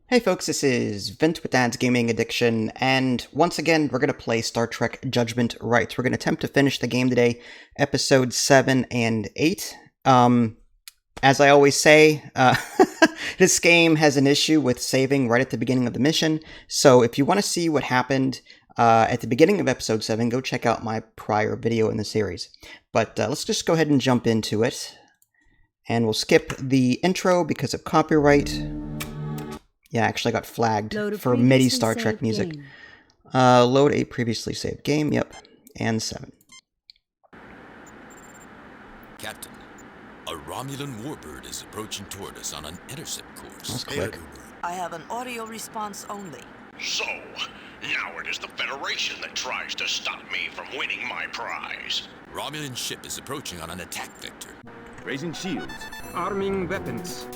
Hey folks, this is Vint with Dad's Gaming Addiction, and once again, we're going to play Star Trek Judgment Rites. We're going to attempt to finish the game today, episodes 7 and 8. As I always say, this game has an issue with saving right at the beginning of the mission, so if you want to see what happened at the beginning of episode 7, go check out my prior video in the series. But let's just go ahead and jump into it, and we'll skip the intro because of copyright. Yeah, I actually got flagged for MIDI Star Trek music. Load a previously saved game, yep, and 7. Captain, a Romulan warbird is approaching toward us on an intercept course. That's quick. I have an audio response only. So, now it is the Federation that tries to stop me from winning my prize. Romulan ship is approaching on an attack vector. Raising shields. Arming weapons.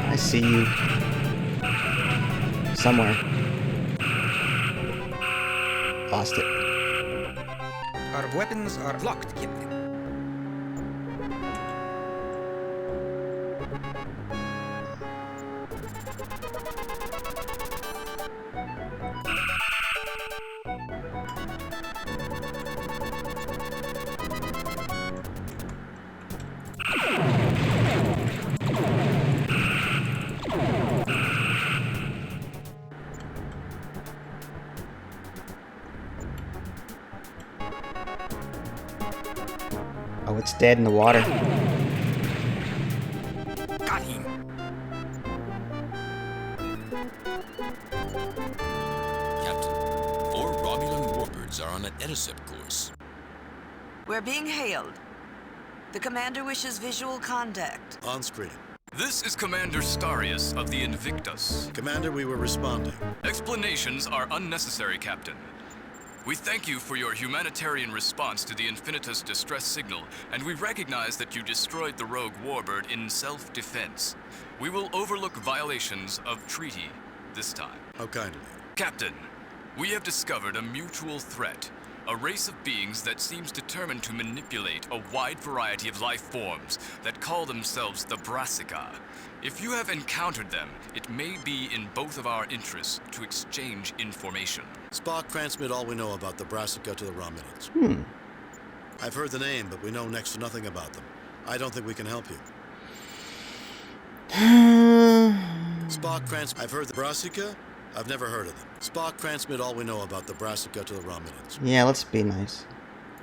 I see you. Somewhere. Lost it. Our weapons are locked, Captain. Oh, it's dead in the water. Got him! Captain, 4 Romulan warbirds are on an intercept course. We're being hailed. The commander wishes visual contact. On screen. This is Commander Starius of the Invictus. Commander, we were responding. Explanations are unnecessary, Captain. We thank you for your humanitarian response to the Infinitus distress signal, and we recognize that you destroyed the rogue warbird in self-defense. We will overlook violations of treaty this time. How kind of you. Captain, we have discovered a mutual threat, a race of beings that seems determined to manipulate a wide variety of life forms that call themselves the Brassica. If you have encountered them, it may be in both of our interests to exchange information. Spock, transmit all we know about the Brassica to the Romulans. I've heard the name, but we know next to nothing about them. I don't think we can help you. Spock, I've heard the Brassica? I've never heard of them. Spock, transmit all we know about the Brassica to the Romulans. Yeah, let's be nice.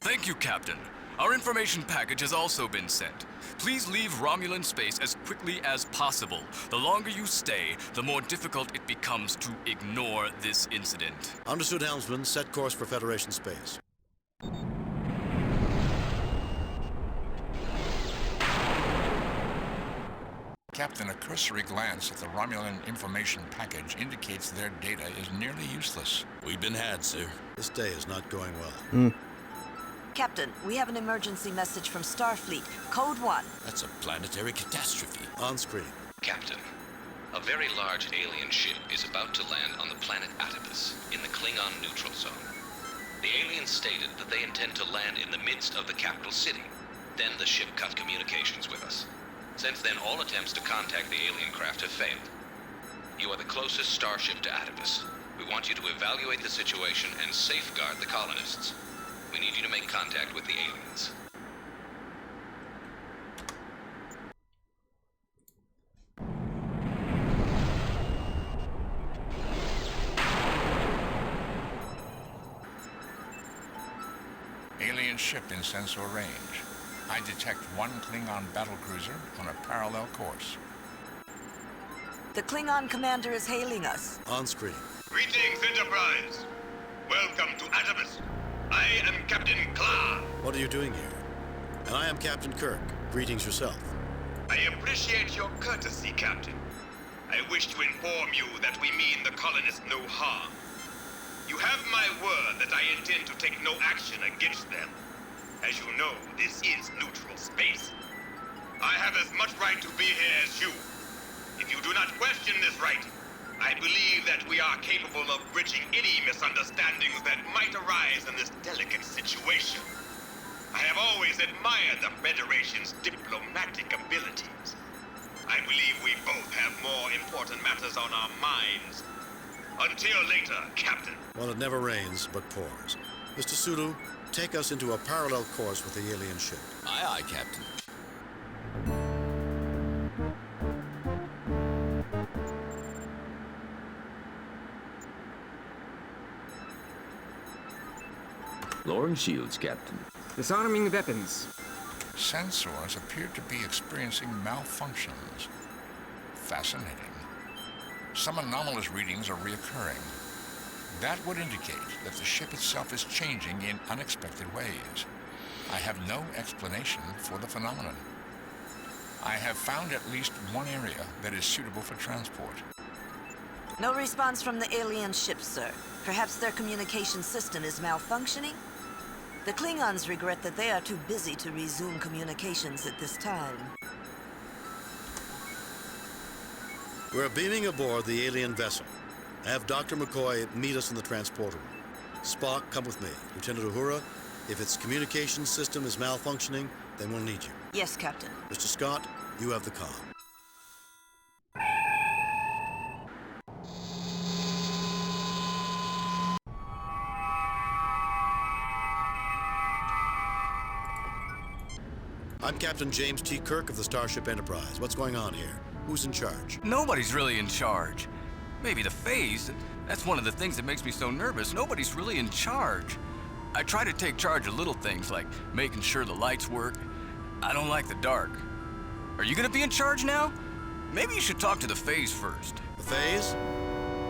Thank you, Captain. Our information package has also been sent. Please leave Romulan space as quickly as possible. The longer you stay, the more difficult it becomes to ignore this incident. Understood, helmsman. Set course for Federation space. Captain, a cursory glance at the Romulan information package indicates their data is nearly useless. We've been had, sir. This day is not going well. Captain, we have an emergency message from Starfleet. Code 1. That's a planetary catastrophe. On screen. Captain, a very large alien ship is about to land on the planet Atibus in the Klingon neutral zone. The aliens stated that they intend to land in the midst of the capital city. Then the ship cut communications with us. Since then, all attempts to contact the alien craft have failed. You are the closest starship to Atibus. We want you to evaluate the situation and safeguard the colonists. We need you to make contact with the aliens. Alien ship in sensor range. I detect 1 Klingon battlecruiser on a parallel course. The Klingon commander is hailing us. On screen. Greetings, Enterprise. Welcome to Atibus. I am Captain Kla. What are you doing here? And I am Captain Kirk. Greetings yourself. I appreciate your courtesy, Captain. I wish to inform you that we mean the colonists no harm. You have my word that I intend to take no action against them. As you know, this is neutral space. I have as much right to be here as you. If you do not question this right, I believe that we are capable of bridging any misunderstandings that might arise in this delicate situation. I have always admired the Federation's diplomatic abilities. I believe we both have more important matters on our minds. Until later, Captain. Well, it never rains, but pours. Mr. Sulu, take us into a parallel course with the alien ship. Aye, aye, Captain. Lowering shields, Captain. Disarming weapons. Sensors appear to be experiencing malfunctions. Fascinating. Some anomalous readings are reoccurring. That would indicate that the ship itself is changing in unexpected ways. I have no explanation for the phenomenon. I have found at least one area that is suitable for transport. No response from the alien ship, sir. Perhaps their communication system is malfunctioning? The Klingons regret that they are too busy to resume communications at this time. We're beaming aboard the alien vessel. Have Dr. McCoy meet us in the transporter room. Spock, come with me. Lieutenant Uhura, if its communication system is malfunctioning, then we'll need you. Yes, Captain. Mr. Scott, you have the comm. I'm Captain James T. Kirk of the Starship Enterprise. What's going on here? Who's in charge? Nobody's really in charge. Maybe the phase. That's one of the things that makes me so nervous. Nobody's really in charge. I try to take charge of little things like making sure the lights work. I don't like the dark. Are you gonna be in charge now? Maybe you should talk to the phase first. The phase?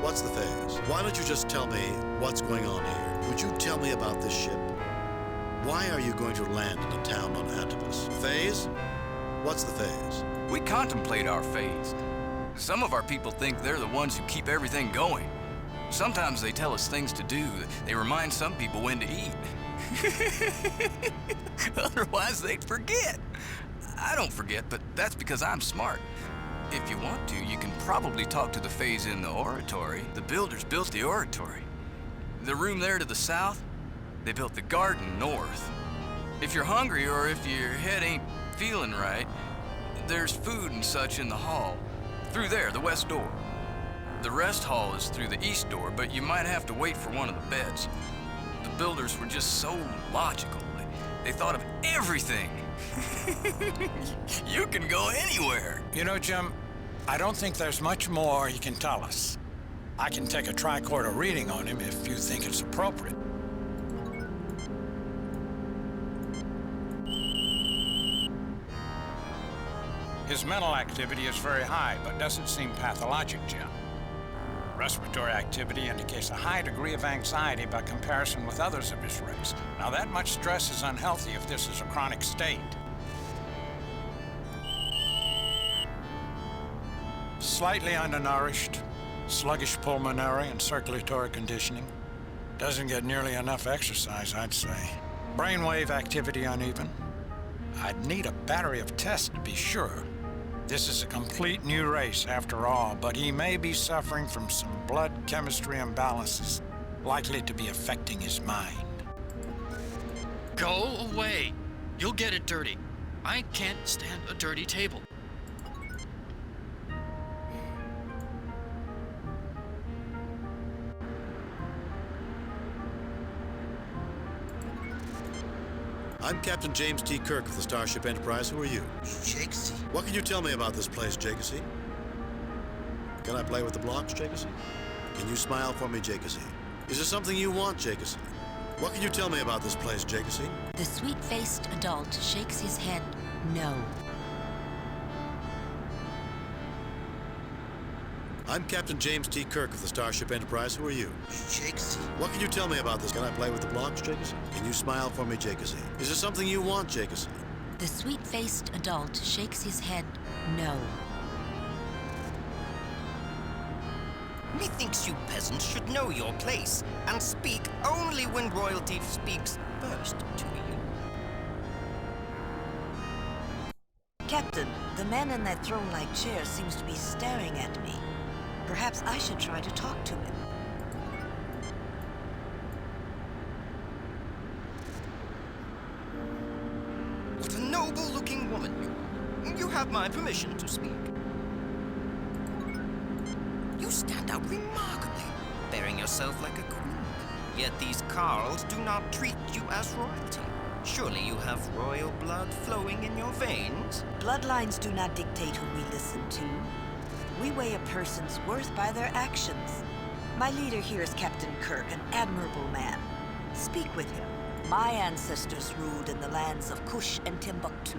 What's the phase? Why don't you just tell me what's going on here? Would you tell me about this ship? Why are you going to land in a town on Atopus? Phase? What's the phase? We contemplate our phase. Some of our people think they're the ones who keep everything going. Sometimes they tell us things to do. They remind some people when to eat. Otherwise, they'd forget. I don't forget, but that's because I'm smart. If you want to, you can probably talk to the phase in the oratory. The builders built the oratory. The room there to the south, they built the garden north. If you're hungry or if your head ain't feeling right, there's food and such in the hall. Through there, the west door. The rest hall is through the east door, but you might have to wait for one of the beds. The builders were just so logical. They thought of everything. You can go anywhere. You know, Jim, I don't think there's much more he can tell us. I can take a tricorder reading on him if you think it's appropriate. His mental activity is very high, but doesn't seem pathologic, Jim. Respiratory activity indicates a high degree of anxiety by comparison with others of his race. Now, that much stress is unhealthy if this is a chronic state. Slightly undernourished, sluggish pulmonary and circulatory conditioning. Doesn't get nearly enough exercise, I'd say. Brainwave activity uneven. I'd need a battery of tests to be sure. This is a complete new race, after all, but he may be suffering from some blood chemistry imbalances, likely to be affecting his mind. Go away. You'll get it dirty. I can't stand a dirty table. I'm Captain James T. Kirk of the Starship Enterprise. Who are you? Jakesy. What can you tell me about this place, Jakesy? Can I play with the blocks, Jakesy? Can you smile for me, Jakesy? Is there something you want, Jakesy? What can you tell me about this place, Jakesy? The sweet-faced adult shakes his head no. I'm Captain James T. Kirk of the Starship Enterprise. Who are you? Jakesy. What can you tell me about this? Can I play with the blocks, Jakesy? Can you smile for me, Jakesy? Is there something you want, Jakesy? The sweet-faced adult shakes his head no. Methinks you peasants should know your place and speak only when royalty speaks first to you. Captain, the man in that throne-like chair seems to be staring at me. Perhaps I should try to talk to him. What a noble-looking woman you are. You have my permission to speak. stand out remarkably, bearing yourself like a queen. Yet these Carls do not treat you as royalty. Surely you have royal blood flowing in your veins? Bloodlines do not dictate who we listen to. We weigh a person's worth by their actions. My leader here is Captain Kirk, an admirable man. Speak with him. My ancestors ruled in the lands of Kush and Timbuktu.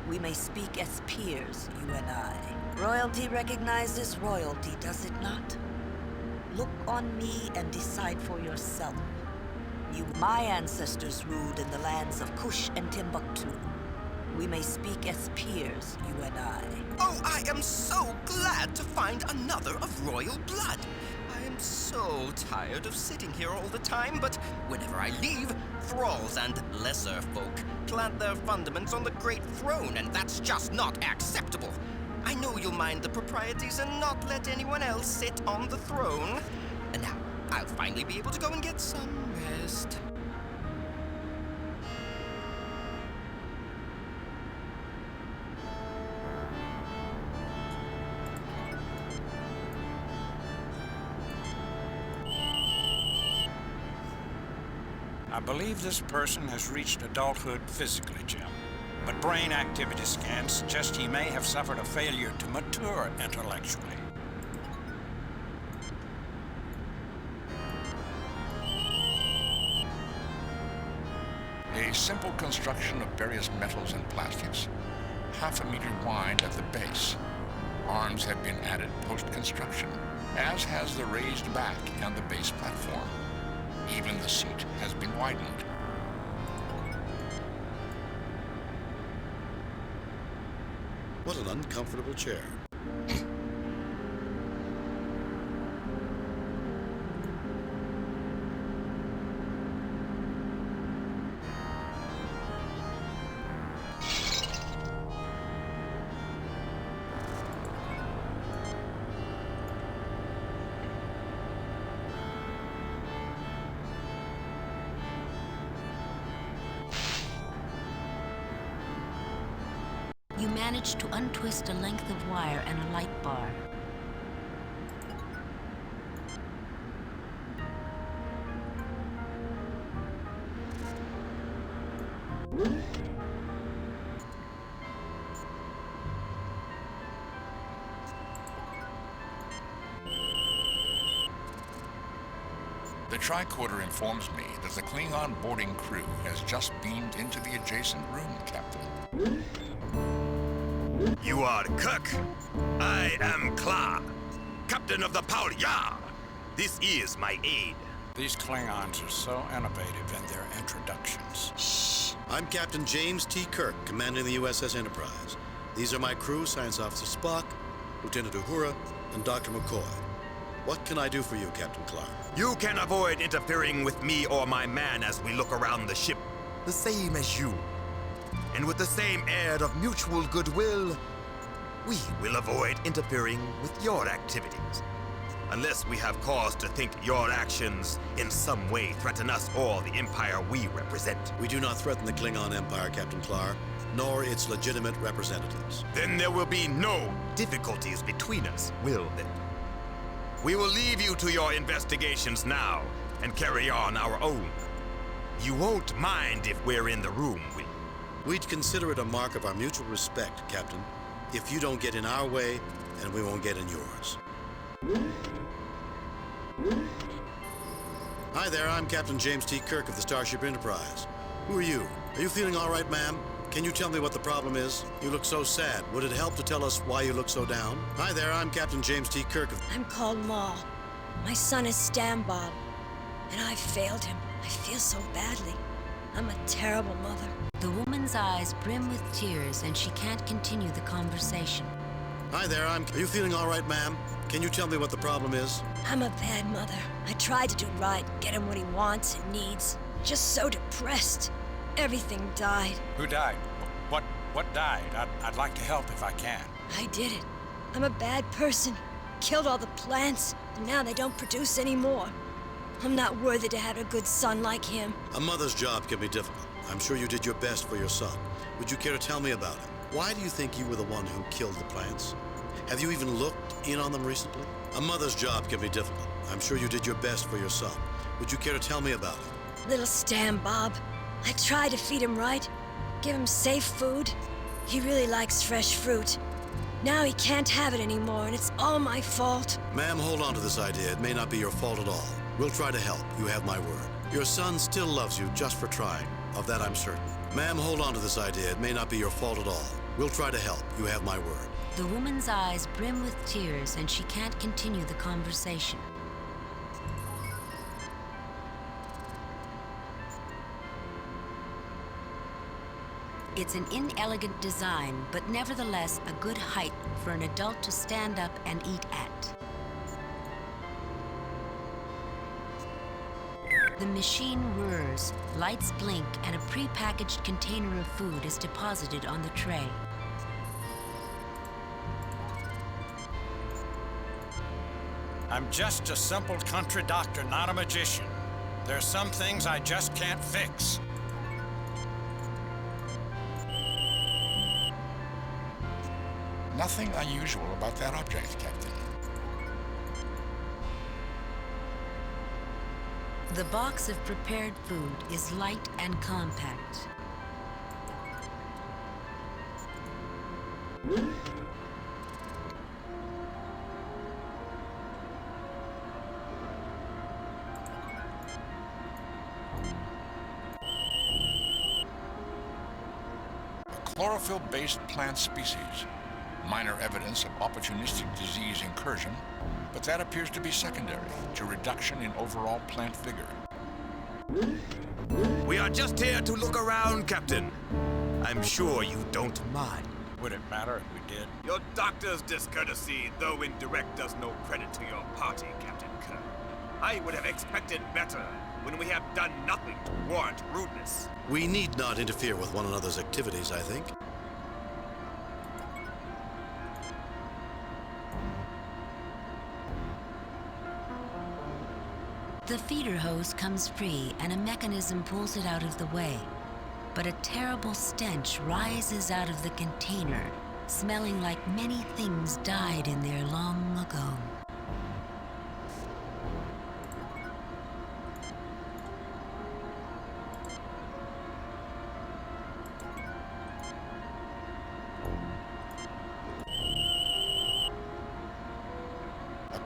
We may speak as peers, you and I. Royalty recognizes royalty, does it not? Look on me and decide for yourself. My ancestors ruled in the lands of Kush and Timbuktu. We may speak as peers, you and I. Oh, I am so glad to find another of royal blood. I am so tired of sitting here all the time, but whenever I leave, thralls and lesser folk plant their fundaments on the great throne, and that's just not acceptable. I know you'll mind the proprieties and not let anyone else sit on the throne. And now, I'll finally be able to go and get some rest. I believe this person has reached adulthood physically, Jim. But brain activity scans suggest he may have suffered a failure to mature intellectually. A simple construction of various metals and plastics, 1/2 meter wide at the base. Arms have been added post-construction, as has the raised back and the base platform. Even the seat has been widened. What an uncomfortable chair. You manage to untwist a length of wire and a light bar. The tricorder informs me that the Klingon boarding crew has just beamed into the adjacent room, Captain. You are Kirk. I am Kla, captain of the Paul-Ya. This is my aide. These Klingons are so innovative in their introductions. Shh. I'm Captain James T. Kirk, commanding the USS Enterprise. These are my crew, Science Officer Spock, Lieutenant Uhura, and Dr. McCoy. What can I do for you, Captain Clark? You can avoid interfering with me or my man as we look around the ship, the same as you. And with the same air of mutual goodwill, we will avoid interfering with your activities. Unless we have cause to think your actions in some way threaten us or the Empire we represent. We do not threaten the Klingon Empire, Captain Clark, nor its legitimate representatives. Then there will be no difficulties between us, will there? We will leave you to your investigations now and carry on our own. You won't mind if we're in the room, will you? We'd consider it a mark of our mutual respect, Captain, if you don't get in our way and we won't get in yours. Hi there, I'm Captain James T. Kirk of the Starship Enterprise. Who are you? Are you feeling all right, ma'am? Can you tell me what the problem is? You look so sad. Would it help to tell us why you look so down? Hi there, I'm Captain James T. Kirk of... I'm called Ma. My son is Stan Bob, and I failed him. I feel so badly. I'm a terrible mother. The woman's eyes brim with tears, and she can't continue the conversation. Hi there, Are you feeling all right, ma'am? Can you tell me what the problem is? I'm a bad mother. I tried to do right, get him what he wants and needs. Just so depressed. Everything died. Who died? What died? I'd like to help if I can. I did it. I'm a bad person. Killed all the plants, and now they don't produce anymore. I'm not worthy to have a good son like him. A mother's job can be difficult. I'm sure you did your best for your son. Would you care to tell me about it? Why do you think you were the one who killed the plants? Have you even looked in on them recently? A mother's job can be difficult. I'm sure you did your best for your son. Would you care to tell me about it? Little Stan, Bob. I try to feed him right, give him safe food. He really likes fresh fruit. Now he can't have it anymore, and it's all my fault. Ma'am, hold on to this idea. It may not be your fault at all. We'll try to help. You have my word. Your son still loves you just for trying. Of that I'm certain. Ma'am, hold on to this idea. It may not be your fault at all. We'll try to help. You have my word. The woman's eyes brim with tears and she can't continue the conversation. It's an inelegant design, but nevertheless a good height for an adult to stand up and eat at. The machine whirs, lights blink, and a pre-packaged container of food is deposited on the tray. I'm just a simple country doctor, not a magician. There's some things I just can't fix. Nothing unusual about that object, Captain. The box of prepared food is light and compact. A chlorophyll-based plant species. Minor evidence of opportunistic disease incursion, but that appears to be secondary to reduction in overall plant vigor. We are just here to look around, Captain. I'm sure you don't mind. Would it matter if we did? Your doctor's discourtesy, though indirect, does no credit to your party, Captain Kirk. I would have expected better when we have done nothing to warrant rudeness. We need not interfere with one another's activities, I think. The feeder hose comes free and a mechanism pulls it out of the way. But a terrible stench rises out of the container, smelling like many things died in there long ago.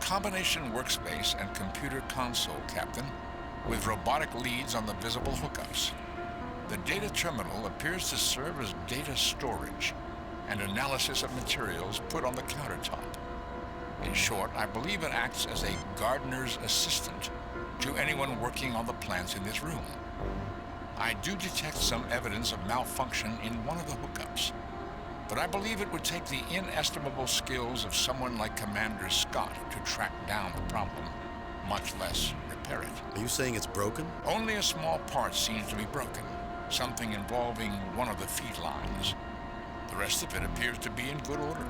Combination workspace and computer console, Captain, with robotic leads on the visible hookups. The data terminal appears to serve as data storage and analysis of materials put on the countertop. In short, I believe it acts as a gardener's assistant to anyone working on the plants in this room. I do detect some evidence of malfunction in one of the hookups, but I believe it would take the inestimable skills of someone like Commander Scott to track down the problem, much less repair it. Are you saying it's broken? Only a small part seems to be broken, something involving one of the feed lines. The rest of it appears to be in good order.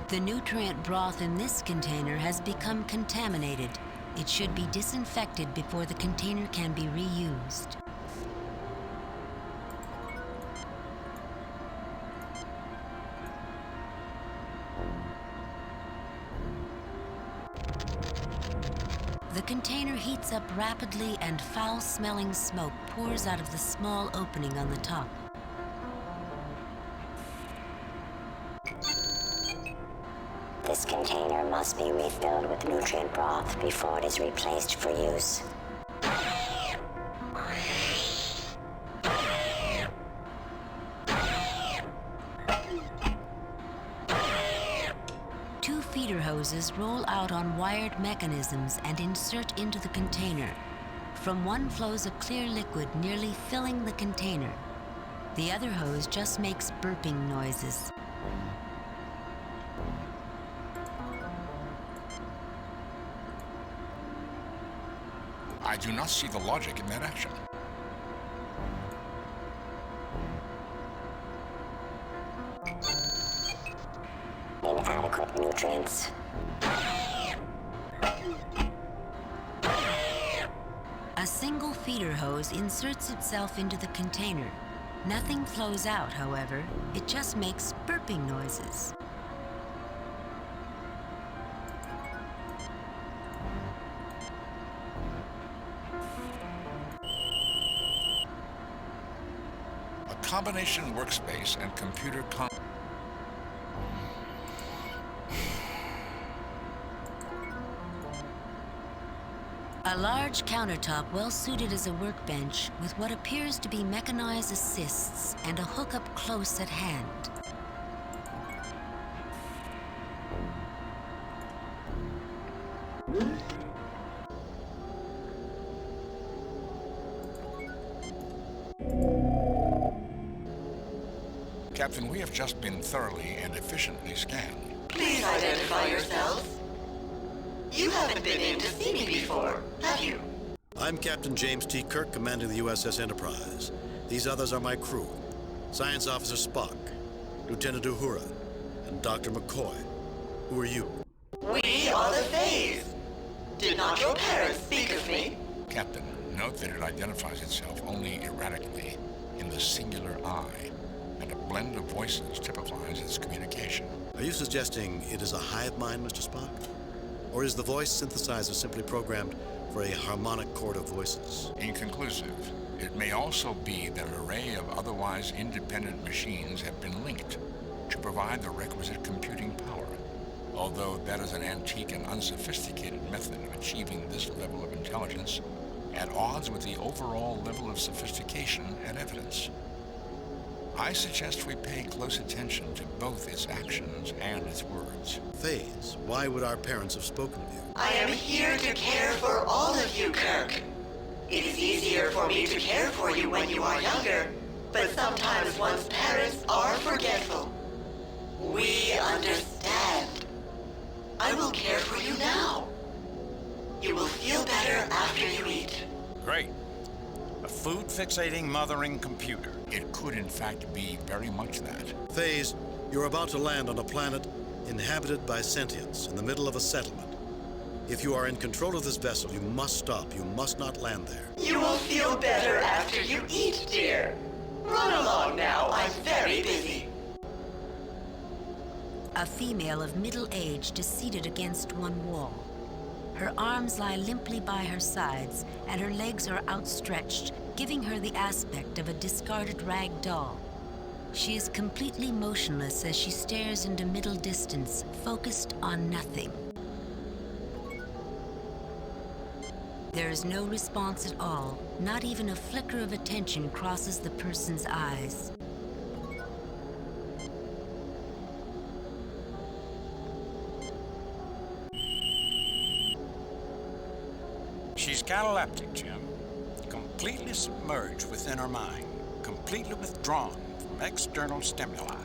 The nutrient broth in this container has become contaminated. It should be disinfected before the container can be reused. The container heats up rapidly and foul-smelling smoke pours out of the small opening on the top. This container must be refilled with nutrient broth before it is replaced for use. Two feeder hoses roll out on wired mechanisms and insert into the container. From one flows a clear liquid nearly filling the container. The other hose just makes burping noises. I do not see the logic in that action. Inadequate nutrients. A A single feeder hose inserts itself into the container. Nothing flows out, however. It just makes burping noises. A combination workspace and computer A large countertop well suited as a workbench with what appears to be mechanized assists and a hookup close at hand. Captain, we have just been thoroughly and efficiently scanned. Please identify yourselves. You haven't been in to see me before, have you? I'm Captain James T. Kirk, commanding the USS Enterprise. These others are my crew. Science Officer Spock, Lieutenant Uhura, and Dr. McCoy. Who are you? We are the Fays. Did not your parents speak of me? Captain, note that it identifies itself only erratically, in the singular I, and a blend of voices typifies its communication. Are you suggesting it is a hive mind, Mr. Spock? Or is the voice synthesizer simply programmed for a harmonic chord of voices? Inconclusive. It may also be that an array of otherwise independent machines have been linked to provide the requisite computing power, although that is an antique and unsophisticated method of achieving this level of intelligence at odds with the overall level of sophistication and evidence. I suggest we pay close attention to both its actions and its words. Fays, why would our parents have spoken of you? I am here to care for all of you, Kirk. It is easier for me to care for you when you are younger, but sometimes one's parents are forgetful. We understand. I will care for you now. You will feel better after you eat. Great. A food-fixating, mothering computer. It could, in fact, be very much that. Fays, you're about to land on a planet inhabited by sentients in the middle of a settlement. If you are in control of this vessel, you must stop. You must not land there. You will feel better after you eat, dear. Run along now. I'm very busy. A female of middle age is seated against one wall. Her arms lie limply by her sides, and her legs are outstretched, giving her the aspect of a discarded rag doll. She is completely motionless as she stares into middle distance, focused on nothing. There is no response at all. Not even a flicker of attention crosses the person's eyes. She's cataleptic, Jim. Completely submerged within her mind. Completely withdrawn from external stimuli.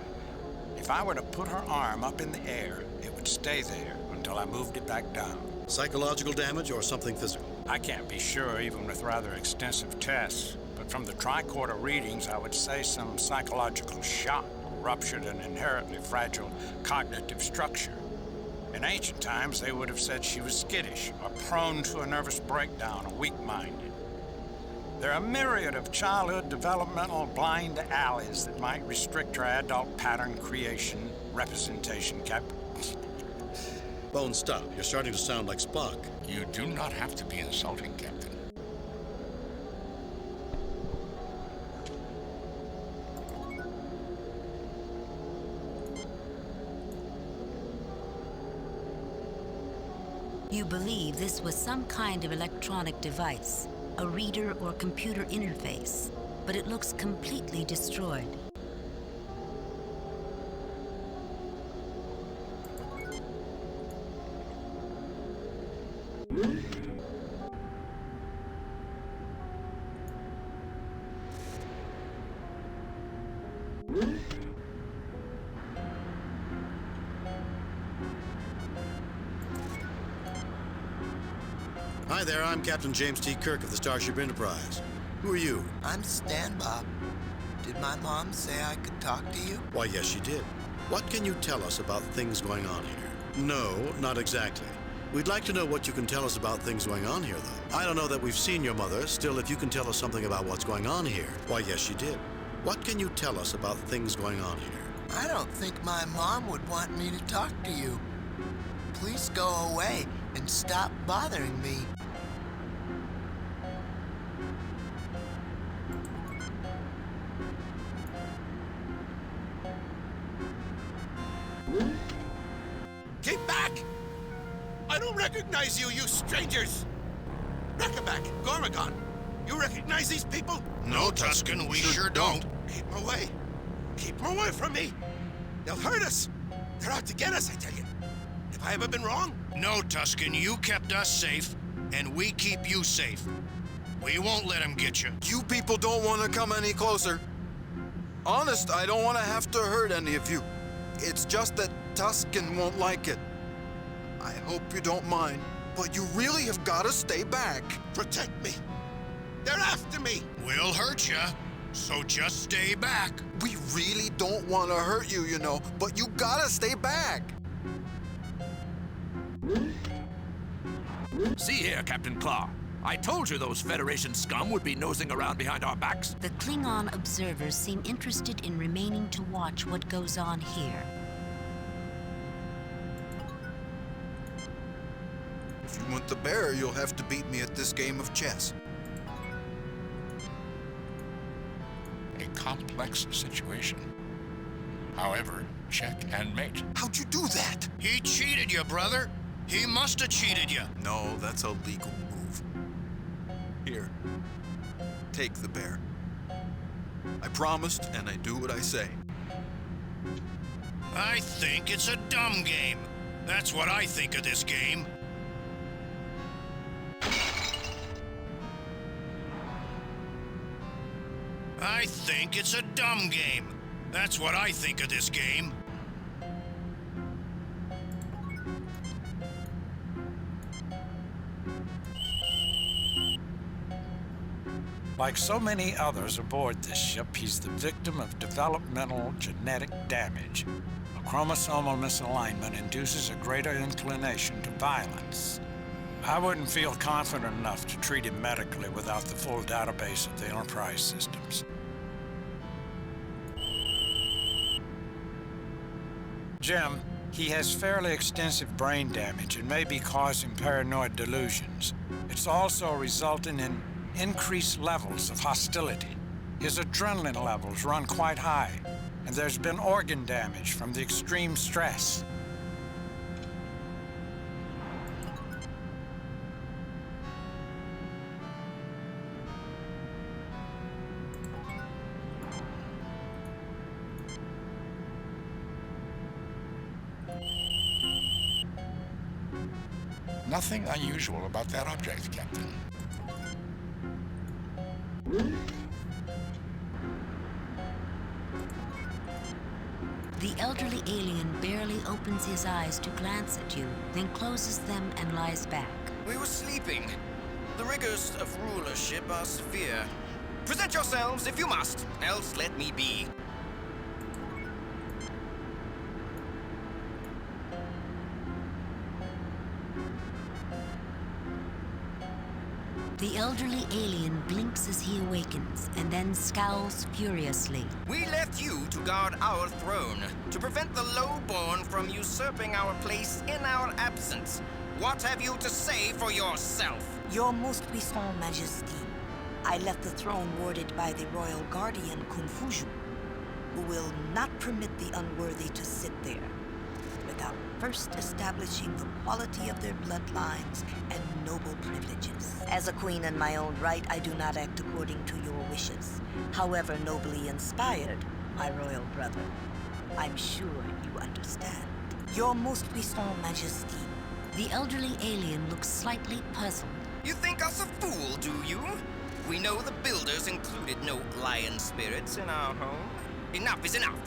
If I were to put her arm up in the air, it would stay there until I moved it back down. Psychological damage or something physical? I can't be sure, even with rather extensive tests. But from the tricorder readings, I would say some psychological shock ruptured an inherently fragile cognitive structure. In ancient times, they would have said she was skittish or prone to a nervous breakdown or weak-minded. There are a myriad of childhood developmental blind alleys that might restrict her adult pattern creation, representation, Bones, stop. You're starting to sound like Spock. You do not have to be insulting, Captain. You believe this was some kind of electronic device, a reader or computer interface, but it looks completely destroyed. Hi there, I'm Captain James T. Kirk of the Starship Enterprise. Who are you? I'm Stan Bob. Did my mom say I could talk to you? Why, yes, she did. What can you tell us about things going on here? No, not exactly. We'd like to know what you can tell us about things going on here, though. I don't know that we've seen your mother. Still, if you can tell us something about what's going on here. Why, yes, she did. What can you tell us about things going on here? I don't think my mom would want me to talk to you. Please go away and stop bothering me. Keep back! I don't recognize you, you strangers! Rekabak, Gormagon, you recognize these people? No, Tuscan, we sure don't. Keep them away. Keep them away from me. They'll hurt us. They're out to get us, I tell you. Have I ever been wrong? No, Tuscan, you kept us safe, and we keep you safe. We won't let them get you. You people don't want to come any closer. Honest, I don't want to have to hurt any of you. It's just that Tuscan won't like it. I hope you don't mind, but you really have got to stay back. Protect me. They're after me. We'll hurt you, so just stay back. We really don't want to hurt you, you know, but you gotta stay back. See here, Captain Claw. I told you those Federation scum would be nosing around behind our backs. The Klingon observers seem interested in remaining to watch what goes on here. If you want the bear, you'll have to beat me at this game of chess. A complex situation. However, check and mate. How'd you do that? He cheated you, brother. He must have cheated you. No, that's a legal move. Here, take the bear. I promised, and I do what I say. I think it's a dumb game. That's what I think of this game. I think it's a dumb game. That's what I think of this game. Like so many others aboard this ship, he's the victim of developmental genetic damage. A chromosomal misalignment induces a greater inclination to violence. I wouldn't feel confident enough to treat him medically without the full database of the Enterprise systems. Jim, he has fairly extensive brain damage and may be causing paranoid delusions. It's also resulting in increased levels of hostility. His adrenaline levels run quite high, and there's been organ damage from the extreme stress. Nothing unusual about that object, Captain. The elderly alien barely opens his eyes to glance at you, then closes them and lies back. We were sleeping. The rigors of rulership are severe. Present yourselves if you must, else let me be. The elderly alien blinks as he awakens, and then scowls furiously. We left you to guard our throne, to prevent the lowborn from usurping our place in our absence. What have you to say for yourself? Your most puissant majesty, I left the throne warded by the royal guardian Confucius, who will not permit the unworthy to sit there without first establishing the quality of their bloodlines and noble privileges. As a queen in my own right, I do not act according to your wishes. However nobly inspired, my royal brother, I'm sure you understand. Your most puissant majesty. The elderly alien looks slightly puzzled. You think us a fool, do you? We know the builders included no lion spirits in our home. Enough is enough.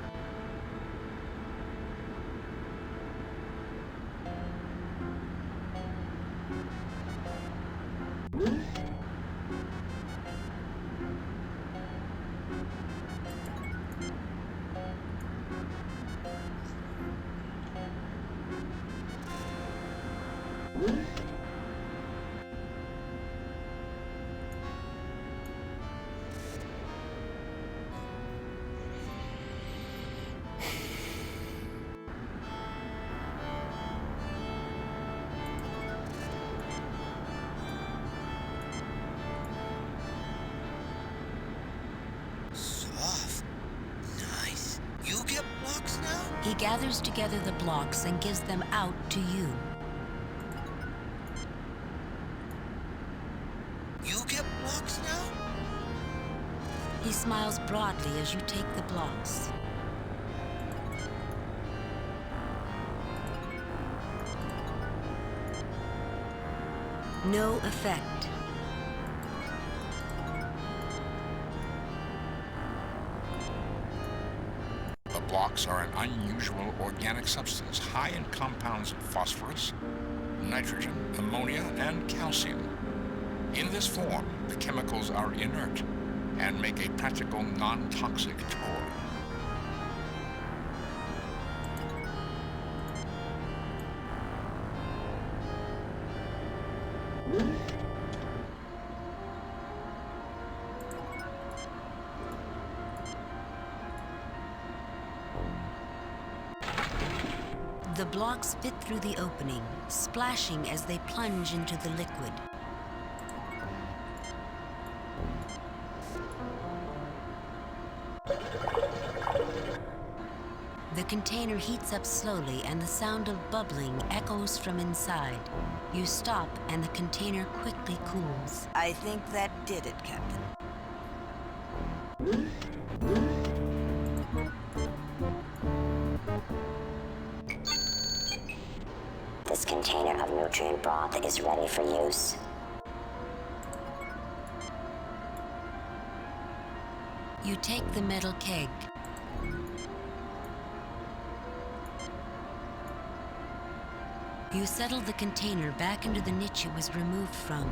He gathers together the blocks and gives them out to you. You get blocks now? He smiles broadly as you take the blocks. No effect. Blocks are an unusual organic substance high in compounds of phosphorus, nitrogen, ammonia, and calcium. In this form, the chemicals are inert and make a practical non-toxic toy. The blocks fit through the opening, splashing as they plunge into the liquid. The container heats up slowly and the sound of bubbling echoes from inside. You stop and the container quickly cools. I think that did it, Captain. This container of nutrient broth is ready for use. You take the metal keg. You settle the container back into the niche it was removed from.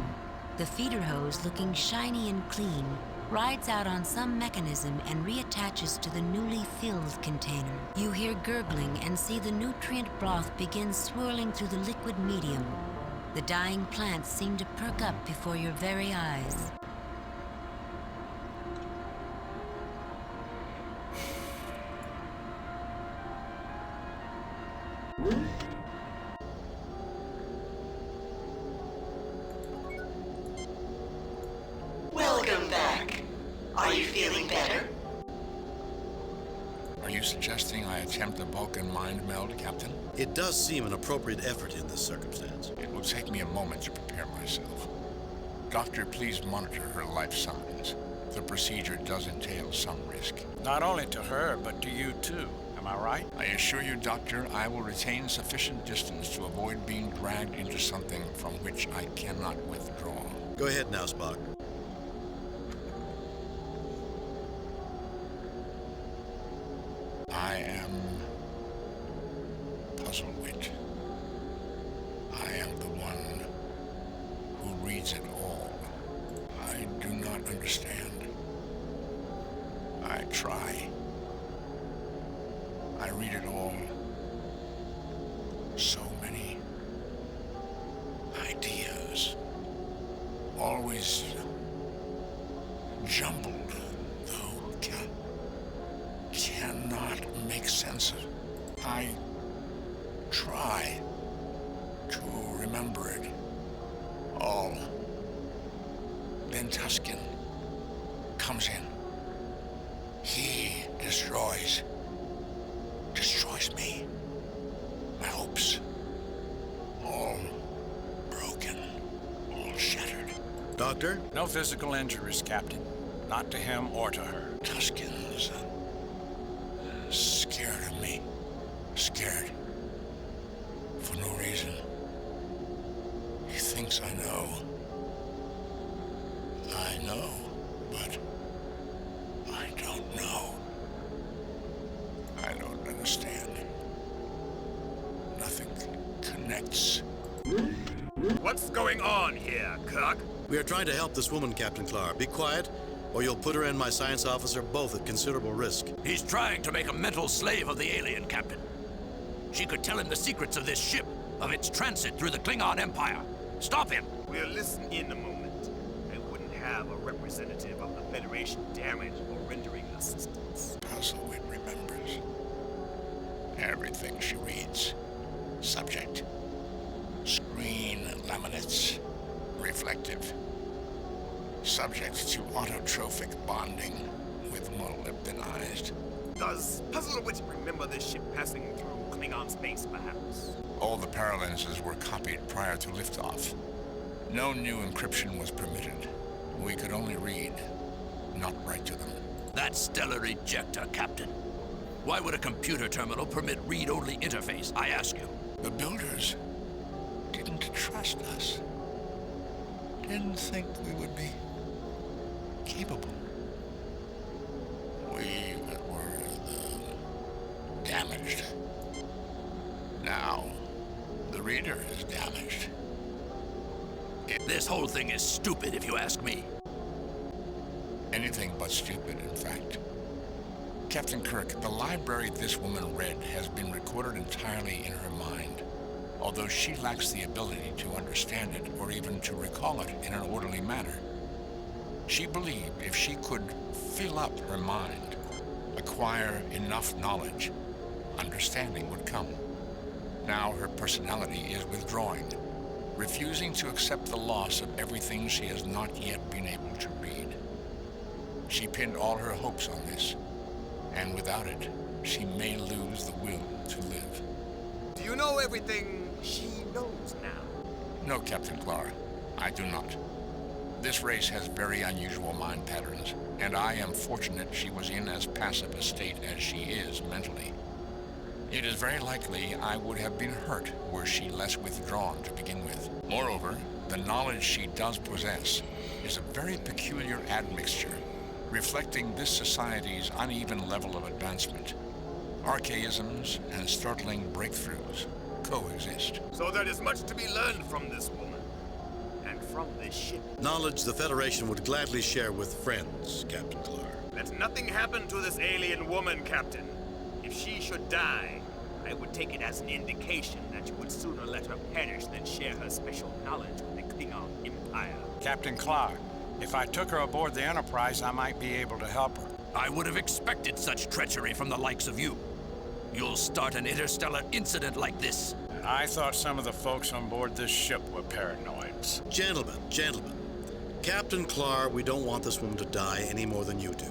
The feeder hose, looking shiny and clean, rides out on some mechanism and reattaches to the newly filled container. You hear gurgling and see the nutrient broth begin swirling through the liquid medium. The dying plants seem to perk up before your very eyes. Welcome back. Are you feeling better? Are you suggesting I attempt a Vulcan mind meld, Captain? It does seem an appropriate effort in this circumstance. It will take me a moment to prepare myself. Doctor, please monitor her life signs. The procedure does entail some risk. Not only to her, but to you too. Am I right? I assure you, Doctor, I will retain sufficient distance to avoid being dragged into something from which I cannot withdraw. Go ahead now, Spock. I am puzzled. I am the one who reads it all. I do not understand. I try. I read it all. So many ideas. Always jumbled, though cannot make sense of. I try to remember it all. Then Tusken comes in. He destroys me. My hopes, all broken, all shattered. Doctor? No physical injuries, Captain. Not to him or to her. Tusken's scared of me. Scared. For no reason. He thinks I know. I know, but I don't know. I don't understand. Nothing connects. What's going on here, Kirk? We are trying to help this woman, Captain Clark. Be quiet, or you'll put her and my science officer both at considerable risk. He's trying to make a mental slave of the alien, Captain. She could tell him the secrets of this ship, of its transit through the Klingon Empire. Stop him! We'll listen in a moment. I wouldn't have a representative of the Federation damaged or rendering assistance. Puzzlewood remembers. Everything she reads. Subject. Screen laminates. Reflective. Subject to autotrophic bonding with molybdenized. Does Puzzlewitz remember this ship passing through Klingon space, perhaps? All the paralenses were copied prior to liftoff. No new encryption was permitted. We could only read, not write to them. That stellar ejector, Captain. Why would a computer terminal permit read-only interface, I ask you? The builders didn't trust us. Didn't think we would be capable. We were the damaged. Now, the reader is damaged. This whole thing is stupid, if you ask me. Anything but stupid, in fact. Captain Kirk, the library this woman read has been recorded entirely in her mind, although she lacks the ability to understand it or even to recall it in an orderly manner. She believed if she could fill up her mind, acquire enough knowledge, understanding would come. Now her personality is withdrawing, refusing to accept the loss of everything she has not yet been able to read. She pinned all her hopes on this, and without it, she may lose the will to live. Do you know everything she knows now? No, Captain Clara, I do not. This race has very unusual mind patterns, and I am fortunate she was in as passive a state as she is mentally. It is very likely I would have been hurt were she less withdrawn to begin with. Moreover, the knowledge she does possess is a very peculiar admixture, reflecting this society's uneven level of advancement. Archaisms and startling breakthroughs coexist. So there is much to be learned from this woman, and from this ship. Knowledge the Federation would gladly share with friends, Captain Clark. Let nothing happen to this alien woman, Captain. If she should die, I would take it as an indication that you would sooner let her perish than share her special knowledge with the Klingon Empire. Captain Clark, if I took her aboard the Enterprise, I might be able to help her. I would have expected such treachery from the likes of you. You'll start an interstellar incident like this. I thought some of the folks on board this ship were paranoids. Gentlemen. Captain Clark, we don't want this woman to die any more than you do.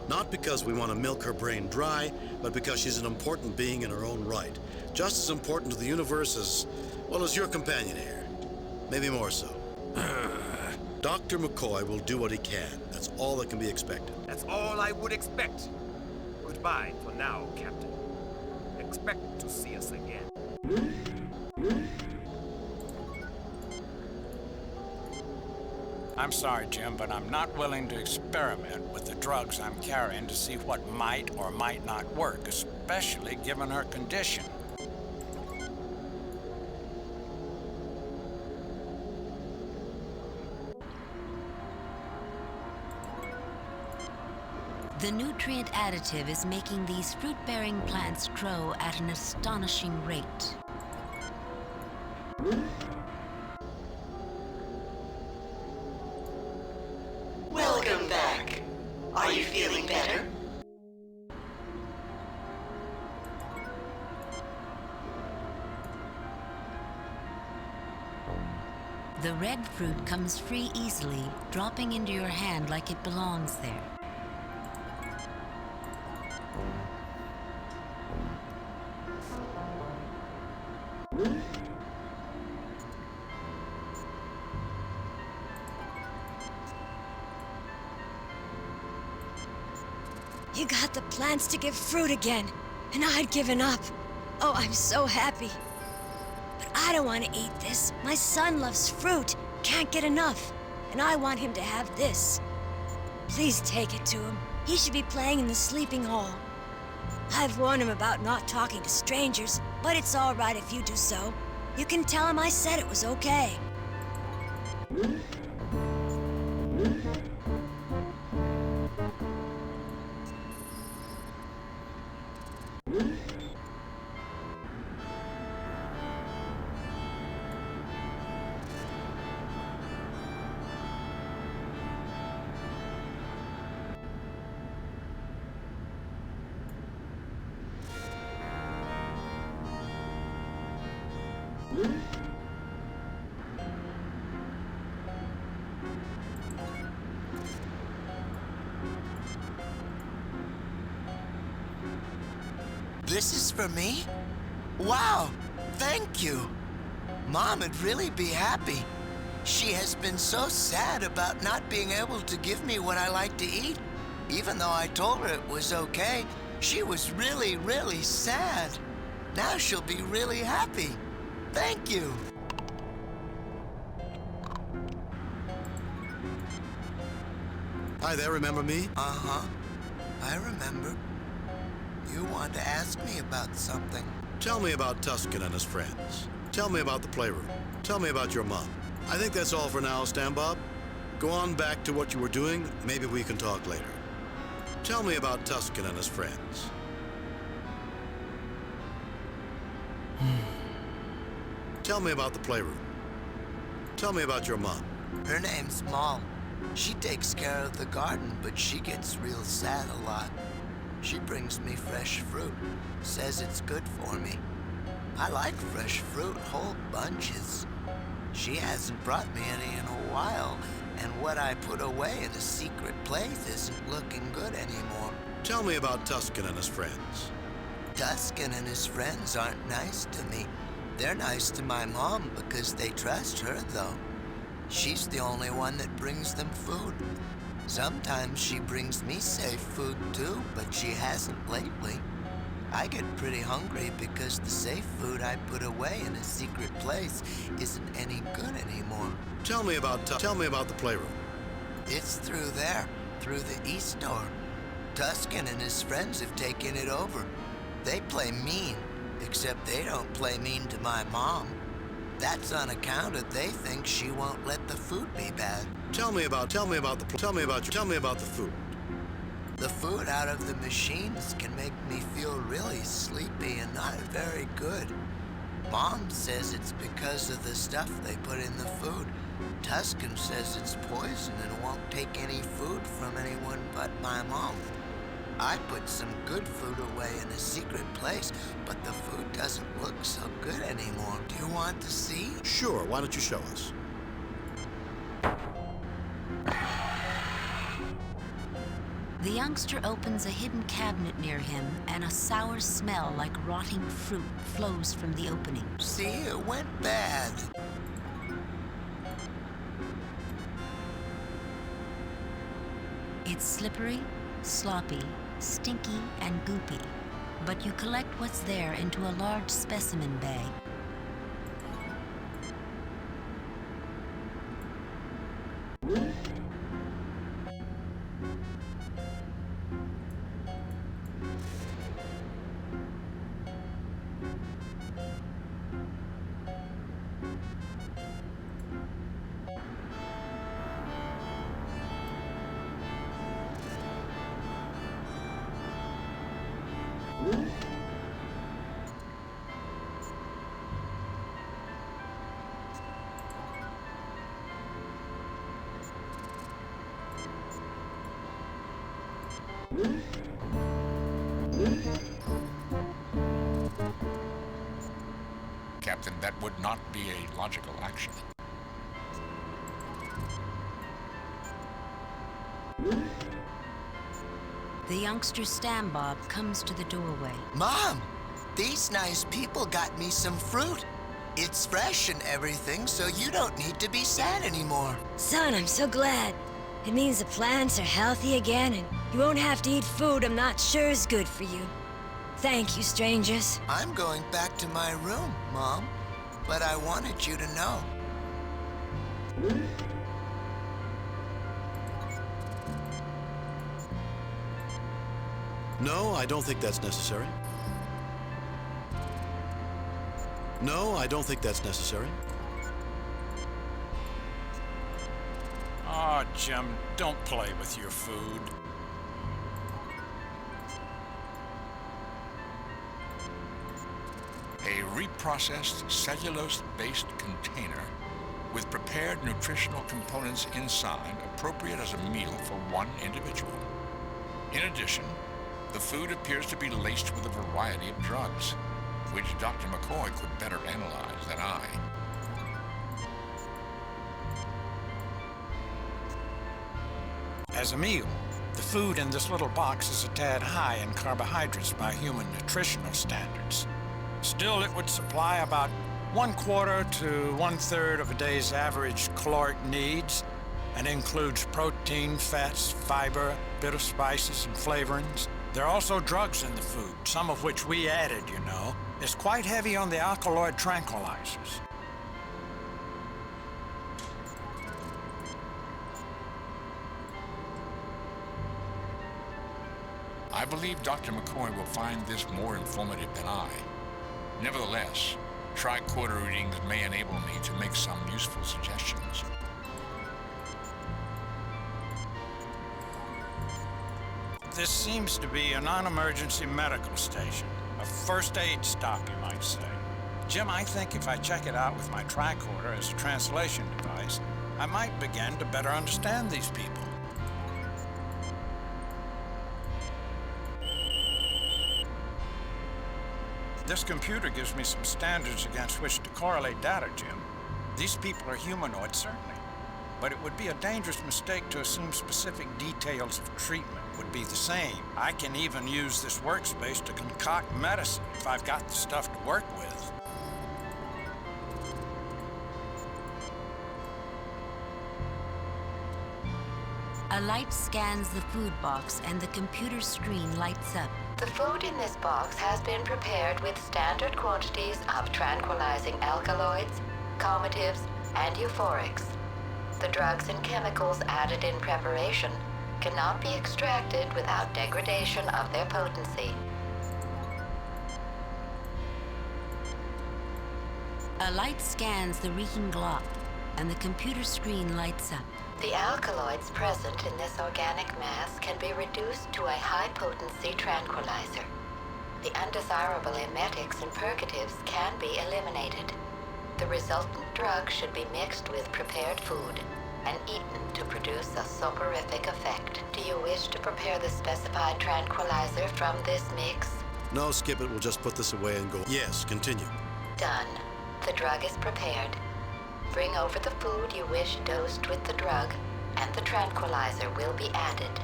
Not because we want to milk her brain dry, but because she's an important being in her own right. Just as important to the universe as, well, as your companion here. Maybe more so. Dr. McCoy will do what he can. That's all that can be expected. That's all I would expect. Goodbye for now, Captain. Expect to see us again. I'm sorry, Jim, but I'm not willing to experiment with the drugs I'm carrying to see what might or might not work, especially given her condition. The nutrient additive is making these fruit-bearing plants grow at an astonishing rate. Welcome back. Are you feeling better? The red fruit comes free easily, dropping into your hand like it belongs there. You got the plants to give fruit again, and I'd given up. Oh, I'm so happy. But I don't want to eat this. My son loves fruit, can't get enough, and I want him to have this. Please take it to him. He should be playing in the sleeping hall. I've warned him about not talking to strangers, but it's all right if you do so. You can tell him I said it was okay. This is for me? Wow, thank you. Mom would really be happy. She has been so sad about not being able to give me what I like to eat. Even though I told her it was okay, she was really, really sad. Now she'll be really happy. Thank you. Hi there, remember me? Uh-huh. I remember. You wanted to ask me about something. Tell me about Tuscan and his friends. Tell me about the playroom. Tell me about your mom. I think that's all for now, Stan Bob. Go on back to what you were doing. Maybe we can talk later. Tell me about Tuscan and his friends. Tell me about the playroom. Tell me about your mom. Her name's Mom. She takes care of the garden, but she gets real sad a lot. She brings me fresh fruit, says it's good for me. I like fresh fruit, whole bunches. She hasn't brought me any in a while, and what I put away in a secret place isn't looking good anymore. Tell me about Tuscan and his friends. Tuscan and his friends aren't nice to me. They're nice to my mom because they trust her, though. She's the only one that brings them food. Sometimes she brings me safe food too, but she hasn't lately. I get pretty hungry because the safe food I put away in a secret place isn't any good anymore. Tell me about the playroom. It's through there, through the east door. Tuscan and his friends have taken it over. They play mean, except they don't play mean to my mom. That's on account of they think she won't let the food be bad. Tell me about the food. The food out of the machines can make me feel really sleepy and not very good. Mom says it's because of the stuff they put in the food. Tuscan says it's poison and won't take any food from anyone but my mom. I put some good food away in a secret place, but the food doesn't look so good anymore. Do you want to see? Sure, why don't you show us? The youngster opens a hidden cabinet near him, and a sour smell like rotting fruit flows from the opening. See, it went bad. It's slippery, sloppy, stinky, and goopy, but you collect what's there into a large specimen bag. Captain, that would not be a logical action. The youngster Stambob comes to the doorway. Mom, these nice people got me some fruit. It's fresh and everything, so you don't need to be sad anymore. Son, I'm so glad. It means the plants are healthy again, and you won't have to eat food I'm not sure is good for you. Thank you, strangers. I'm going back to my room, Mom, but I wanted you to know. No, I don't think that's necessary. No, I don't think that's necessary. Aw, Jim, don't play with your food. A reprocessed cellulose-based container with prepared nutritional components inside appropriate as a meal for one individual. In addition, the food appears to be laced with a variety of drugs, which Dr. McCoy could better analyze than I. As a meal, The food in this little box is a tad high in carbohydrates by human nutritional standards. Still, it would supply about 1/4 to 1/3 of a day's average caloric needs and includes protein, fats, fiber, a bit of spices and flavorings. There are also drugs in the food, some of which we added, you know. It's quite heavy on the alkaloid tranquilizers. I believe Dr. McCoy will find this more informative than I. Nevertheless, tricorder readings may enable me to make some useful suggestions. This seems to be a non-emergency medical station, a first aid stop, you might say. Jim, I think if I check it out with my tricorder as a translation device, I might begin to better understand these people. This computer gives me some standards against which to correlate data, Jim. These people are humanoid, certainly, but it would be a dangerous mistake to assume specific details of treatment would be the same. I can even use this workspace to concoct medicine if I've got the stuff to work with. A light scans the food box and the computer screen lights up. The food in this box has been prepared with standard quantities of tranquilizing alkaloids, calmatives, and euphorics. The drugs and chemicals added in preparation cannot be extracted without degradation of their potency. A light scans the reeking glop, and the computer screen lights up. The alkaloids present in this organic mass can be reduced to a high-potency tranquilizer. The undesirable emetics and purgatives can be eliminated. The resultant drug should be mixed with prepared food and eaten to produce a soporific effect. Do you wish to prepare the specified tranquilizer from this mix? No, skip it. We'll just put this away and go. Yes, continue. Done. The drug is prepared. Bring over the food you wish dosed with the drug, and the tranquilizer will be added.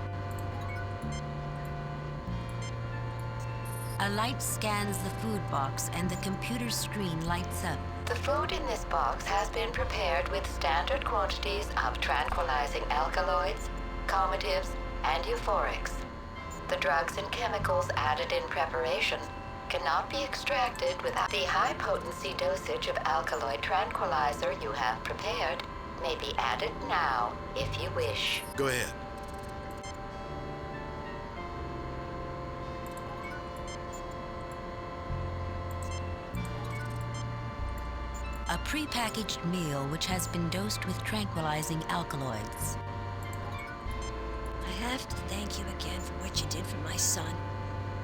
A light scans the food box and the computer screen lights up. The food in this box has been prepared with standard quantities of tranquilizing alkaloids, calmatives, and euphorics. The drugs and chemicals added in preparation cannot be extracted without the high-potency dosage of alkaloid tranquilizer you have prepared may be added now if you wish. Go ahead. A pre-packaged meal which has been dosed with tranquilizing alkaloids. I have to thank you again for what you did for my son.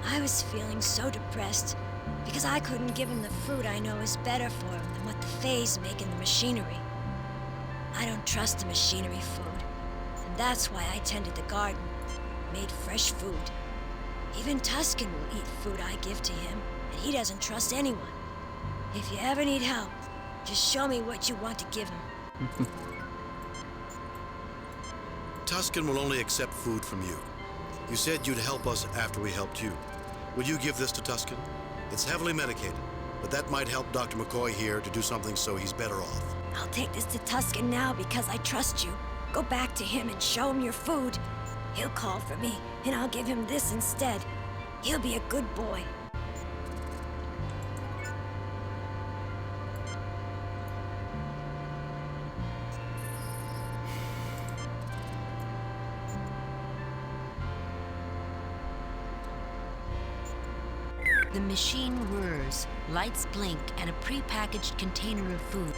I was feeling so depressed because I couldn't give him the food I know is better for him than what the Fays make in the machinery. I don't trust the machinery food, and that's why I tended the garden, made fresh food. Even Tuscan will eat food I give to him, and he doesn't trust anyone. If you ever need help, just show me what you want to give him. Tuscan will only accept food from you. You said you'd help us after we helped you. Would you give this to Tuscan? It's heavily medicated, but that might help Dr. McCoy here to do something so he's better off. I'll take this to Tuscan now because I trust you. Go back to him and show him your food. He'll call for me, and I'll give him this instead. He'll be a good boy. The machine whirs, lights blink, and a pre-packaged container of food.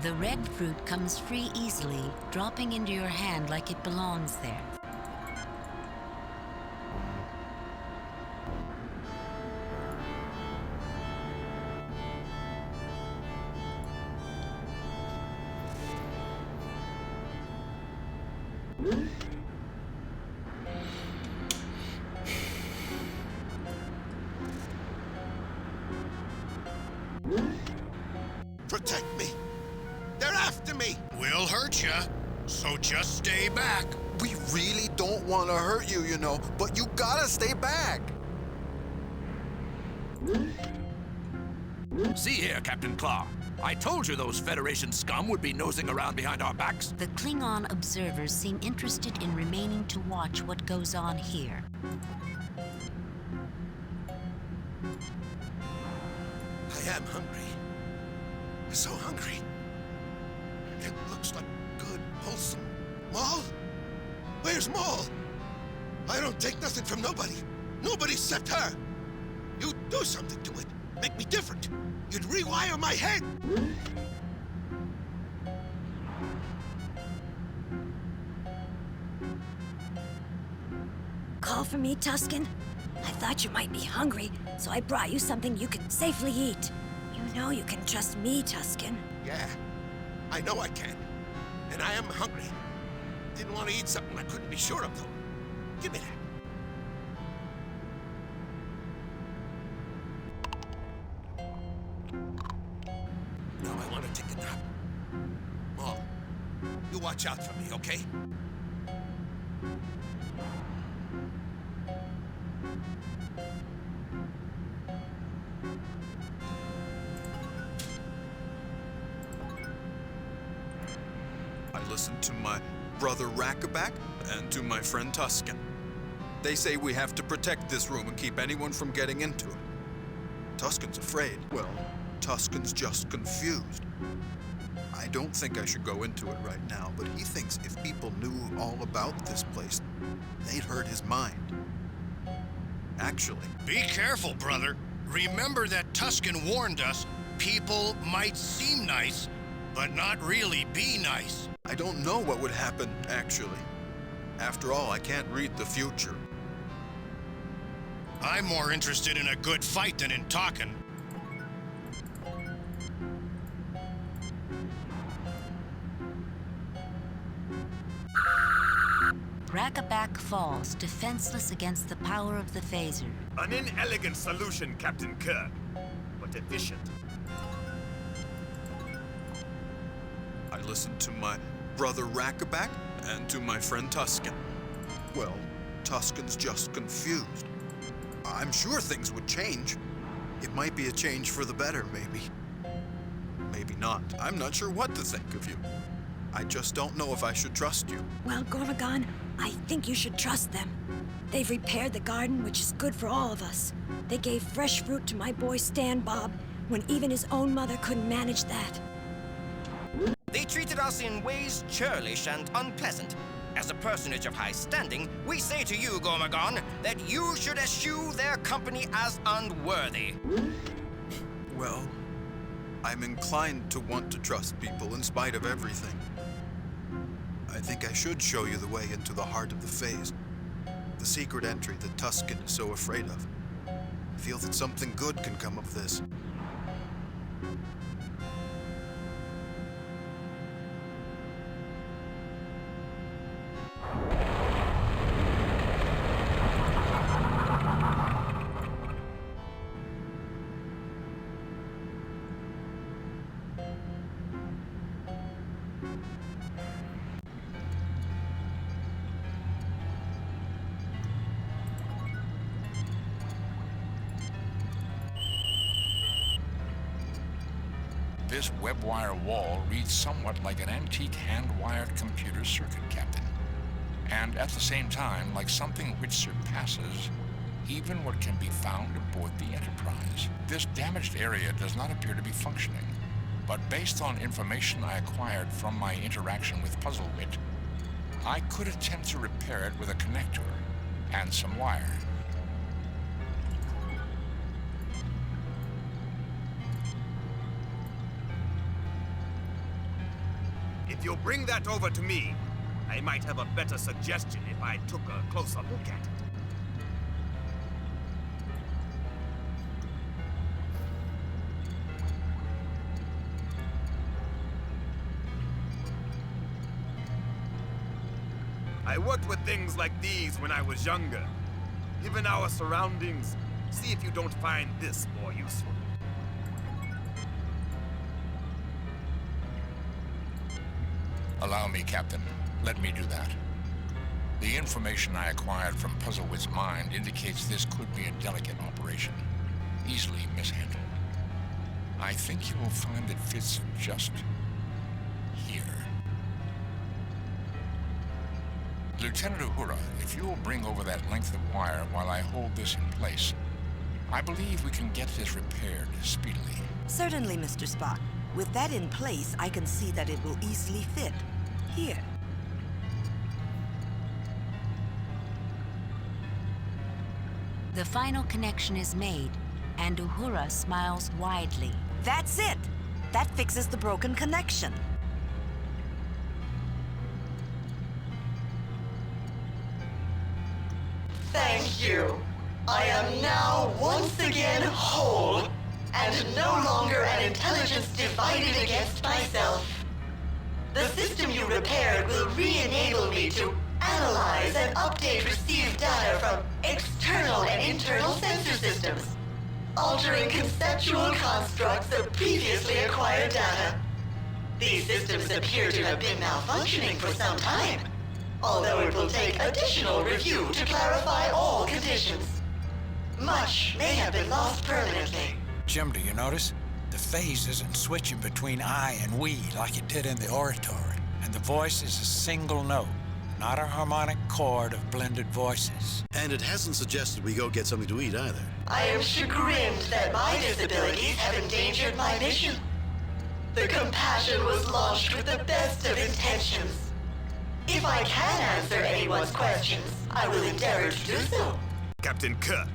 The red fruit comes free easily, dropping into your hand like it belongs there. Protect me! They're after me! We'll hurt ya, so just stay back. We really don't want to hurt you, you know, but you gotta stay back. See here, Captain Claw. I told you those Federation scum would be nosing around behind our backs. The Klingon observers seem interested in remaining to watch what goes on here. I am hungry. So hungry. It looks like good, wholesome. Maul? Where's Maul? I don't take nothing from nobody. Nobody except her. You do something to it. Make me different. You'd rewire my head. Call for me, Tusken? I thought you might be hungry, so I brought you something you can safely eat. You know you can trust me, Tusken. Yeah, I know I can. And I am hungry. Didn't want to eat something I couldn't be sure of, though. Give me that. Now I want to take a nap. Maul, you watch out for me, okay? I listened to my brother Rackaback and to my friend Tusken. They say we have to protect this room and keep anyone from getting into it. Tusken's afraid. Well, Tusken's just confused. I don't think I should go into it right now, but he thinks if people knew all about this place, they'd hurt his mind. Actually, Be careful, brother. Remember that Tusken warned us people might seem nice, but not really be nice. I don't know what would happen, actually. After all, I can't read the future. I'm more interested in a good fight than in talking. Rackaback falls, defenseless against the power of the phaser. An inelegant solution, Captain Kirk, but efficient. I listened to my brother Rackaback and to my friend Tusken. Well, Tusken's just confused. I'm sure things would change. It might be a change for the better, maybe. Maybe not. I'm not sure what to think of you. I just don't know if I should trust you. Well, Gormagon, I think you should trust them. They've repaired the garden, which is good for all of us. They gave fresh fruit to my boy Stan Bob when even his own mother couldn't manage that. They treated us in ways churlish and unpleasant. As a personage of high standing, we say to you, Gormagon, that you should eschew their company as unworthy. Well, I'm inclined to want to trust people in spite of everything. I think I should show you the way into the heart of the phase. The secret entry that Tusken is so afraid of. I feel that something good can come of this. This web-wire wall reads somewhat like an antique hand-wired computer circuit, Captain. And at the same time, like something which surpasses even what can be found aboard the Enterprise. This damaged area does not appear to be functioning, but based on information I acquired from my interaction with Puzzlewit, I could attempt to repair it with a connector and some wire. If you'll bring that over to me, I might have a better suggestion if I took a closer look at it. I worked with things like these when I was younger. Given our surroundings, see if you don't find this more useful. Allow me, Captain. Let me do that. The information I acquired from Puzzlewit's mind indicates this could be a delicate operation, easily mishandled. I think you will find it fits just here. Lieutenant Uhura, if you will bring over that length of wire while I hold this in place, I believe we can get this repaired speedily. Certainly, Mr. Spock. With that in place, I can see that it will easily fit. Here. The final connection is made, and Uhura smiles widely. That's it! That fixes the broken connection. Thank you. I am now once again whole, and no longer an intelligence divided against myself. The system you repaired will re-enable me to analyze and update received data from external and internal sensor systems, altering conceptual constructs of previously acquired data. These systems appear to have been malfunctioning for some time, although it will take additional review to clarify all conditions. Much may have been lost permanently. Jim, do you notice? The phase isn't switching between I and we like it did in the oratory. And the voice is a single note, not a harmonic chord of blended voices. And it hasn't suggested we go get something to eat either. I am chagrined that my disabilities have endangered my mission. The compassion was launched with the best of intentions. If I can answer anyone's questions, I will endeavor to do so. Captain Kirk,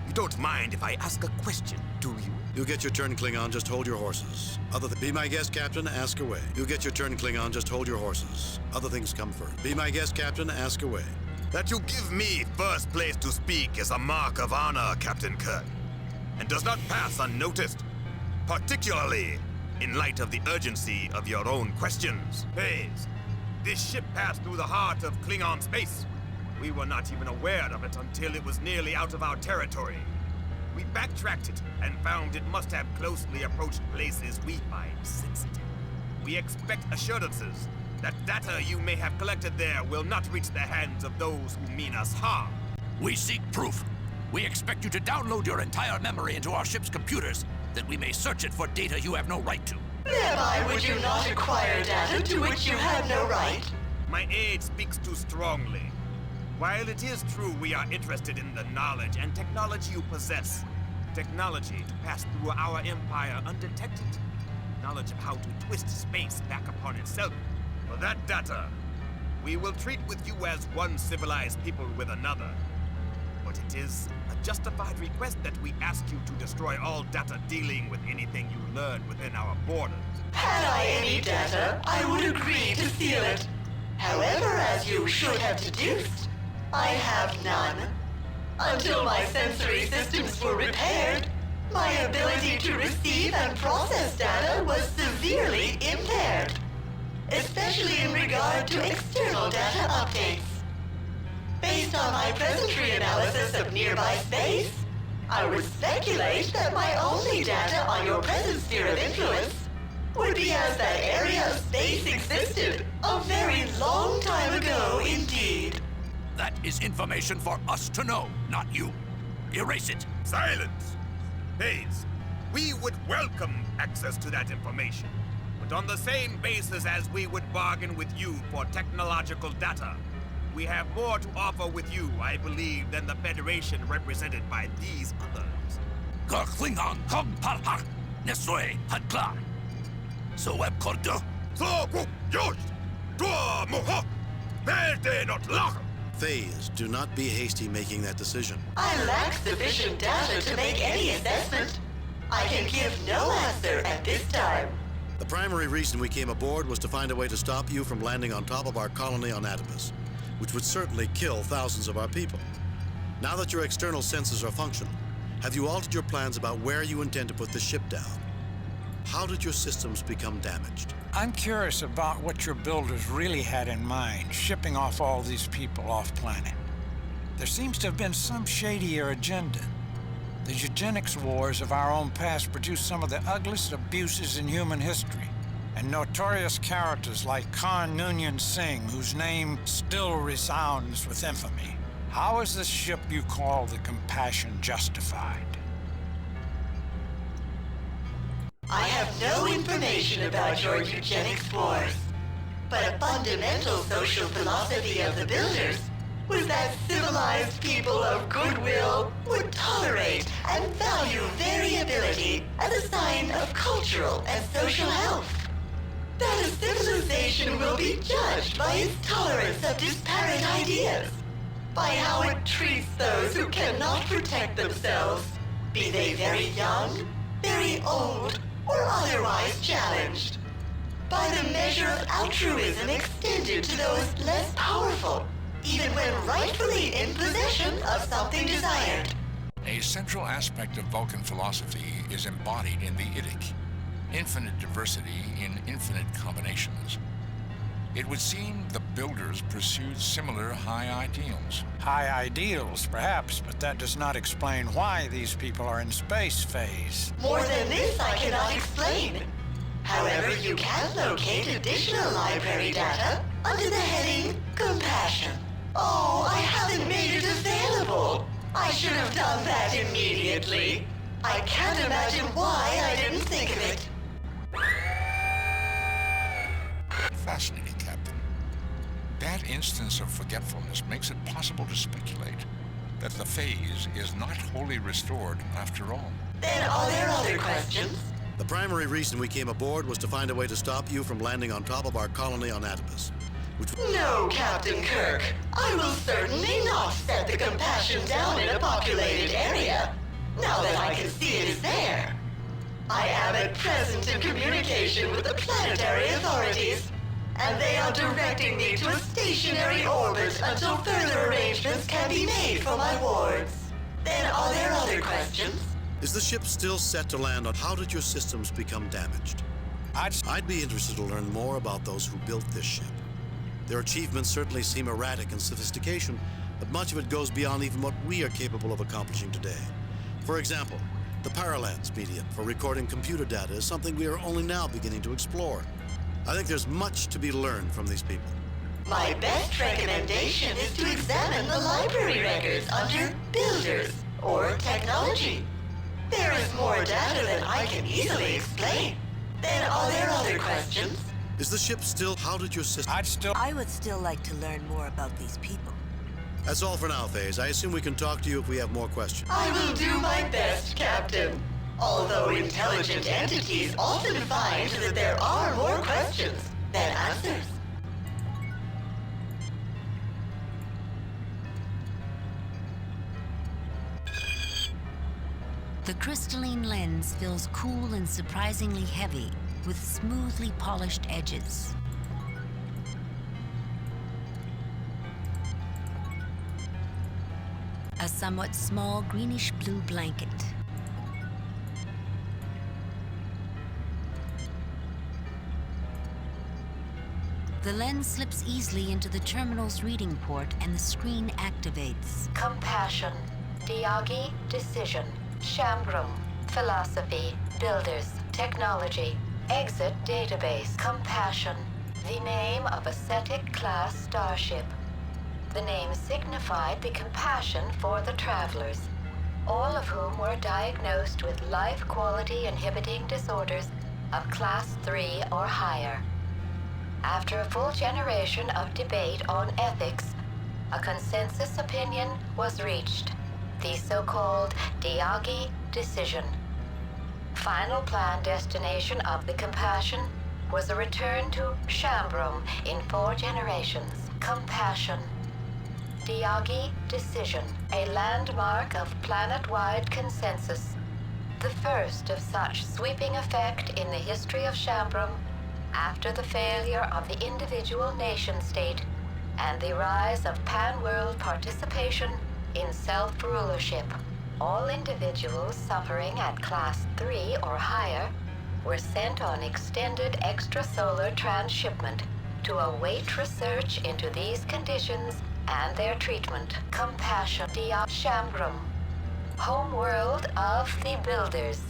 you don't mind if I ask a question, do you? You'll get your turn, Klingon, just hold your horses. Be my guest, Captain, ask away. You'll get your turn, Klingon, just hold your horses. Other things come first. Be my guest, Captain, ask away. That you give me first place to speak is a mark of honor, Captain Kirk, and does not pass unnoticed, particularly in light of the urgency of your own questions. Phase, this ship passed through the heart of Klingon space. We were not even aware of it until it was nearly out of our territory. We backtracked it and found it must have closely approached places we find sensitive. We expect assurances that data you may have collected there will not reach the hands of those who mean us harm. We seek proof. We expect you to download your entire memory into our ship's computers, that we may search it for data you have no right to. Thereby would you not acquire data to which you have no right? My aide speaks too strongly. While it is true we are interested in the knowledge and technology you possess, technology to pass through our empire undetected, knowledge of how to twist space back upon itself. For that data, we will treat with you as one civilized people with another. But it is a justified request that we ask you to destroy all data dealing with anything you learn within our borders. Had I any data, I would agree to seal it. However, as you should have deduced, I have none. Until my sensory systems were repaired, my ability to receive and process data was severely impaired, especially in regard to external data updates. Based on my present reanalysis of nearby space, I would speculate that my only data on your present sphere of influence would be as that area of space existed a very long time ago indeed. That is information for us to know, not you. Erase it. Silence! Phase, we would welcome access to that information, but on the same basis as we would bargain with you for technological data. We have more to offer with you, I believe, than the Federation represented by these others. Klingon kom palha, nesoe hadla. So web kordo. So yosh, dua moha, verde not lach. Phase, do not be hasty making that decision. I lack sufficient data to make any assessment. I can give no answer at this time. The primary reason we came aboard was to find a way to stop you from landing on top of our colony on Atopus, which would certainly kill thousands of our people. Now that your external senses are functional, have you altered your plans about where you intend to put the ship down? how did your systems become damaged? I'm curious about what your builders really had in mind, shipping off all these people off-planet. There seems to have been some shadier agenda. The eugenics wars of our own past produced some of the ugliest abuses in human history, and notorious characters like Khan Noonien Singh, whose name still resounds with infamy. How is the ship you call the Compassion justified? I have no information about your eugenics wars, but a fundamental social philosophy of the Builders was that civilized people of goodwill would tolerate and value variability as a sign of cultural and social health. That a civilization will be judged by its tolerance of disparate ideas, by how it treats those who cannot protect themselves, be they very young, very old, or otherwise challenged, by the measure of altruism extended to those less powerful, even when rightfully in possession of something desired. A central aspect of Vulcan philosophy is embodied in the Idic: infinite diversity in infinite combinations. It would seem the Builders pursued similar high ideals. High ideals, perhaps, but that does not explain why these people are in space phase. More than this I cannot explain. However, you can locate additional library data under the heading Compassion. Oh, I haven't made it available. I should have done that immediately. I can't imagine why I didn't think of it. Fascinating, Captain. That instance of forgetfulness makes it possible to speculate that the phase is not wholly restored after all. Then are there other questions? The primary reason we came aboard was to find a way to stop you from landing on top of our colony on Atopus. No, Captain Kirk. I will certainly not set the Compassion down in a populated area, now that I can see it is there. I am at present in communication with the planetary authorities, and they are directing me to a stationary orbit until further arrangements can be made for my wards. Then are there other questions? Is the ship still set to land on how did your systems become damaged? I'd be interested to learn more about those who built this ship. Their achievements certainly seem erratic in sophistication, but much of it goes beyond even what we are capable of accomplishing today. For example, the Paralance medium for recording computer data is something we are only now beginning to explore. I think there's much to be learned from these people. My best recommendation is to examine the library records under Builders or Technology. There is more data than I can easily explain. Then are there other questions? Is the ship still... How did your system... I would still like to learn more about these people. That's all for now, Faze. I assume we can talk to you if we have more questions. I will do my best, Captain. Although intelligent entities often find that there are more questions than answers. The crystalline lens feels cool and surprisingly heavy, with smoothly polished edges. A somewhat small greenish-blue blanket. The lens slips easily into the terminal's reading port and the screen activates. Compassion, Diagi, Decision, Shambrum, Philosophy, Builders, Technology, Exit Database, Compassion, the name of a Cetic class starship. The name signified the compassion for the travelers, all of whom were diagnosed with life quality inhibiting disorders of Class 3 or higher. After a full generation of debate on ethics, a consensus opinion was reached, the so-called Diagi Decision. Final planned destination of the Compassion was a return to Shambrum in 4 generations. Compassion. Diagi Decision, a landmark of planet-wide consensus. The first of such sweeping effect in the history of Shambrum after the failure of the individual nation-state and the rise of pan-world participation in self-rulership. All individuals suffering at Class 3 or higher were sent on extended extrasolar transshipment to await research into these conditions and their treatment. Compassion Dia Shambrum, homeworld of the Builders,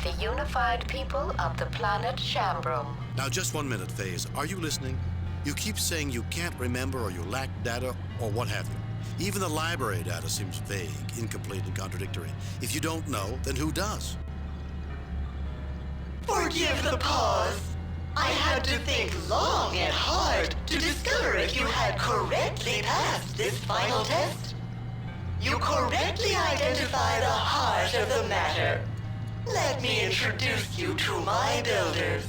the unified people of the planet Shambrum. Now, just 1 minute, FaZe. Are you listening? You keep saying you can't remember or you lack data or what have you. Even the library data seems vague, incomplete, and contradictory. If you don't know, then who does? Forgive the pause. I had to think long and hard to discover if you had correctly passed this final test. You correctly identify the heart of the matter. Let me introduce you to my builders.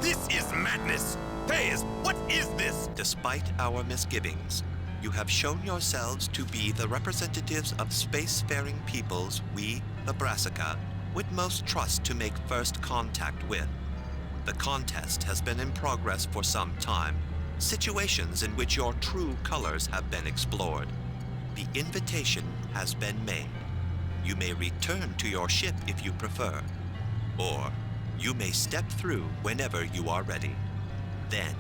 This is madness! FaZe, what is this? Despite our misgivings, you have shown yourselves to be the representatives of spacefaring peoples we, the Brassica, would most trust to make first contact with. The contest has been in progress for some time, situations in which your true colors have been explored. The invitation has been made. You may return to your ship if you prefer, or you may step through whenever you are ready. Then,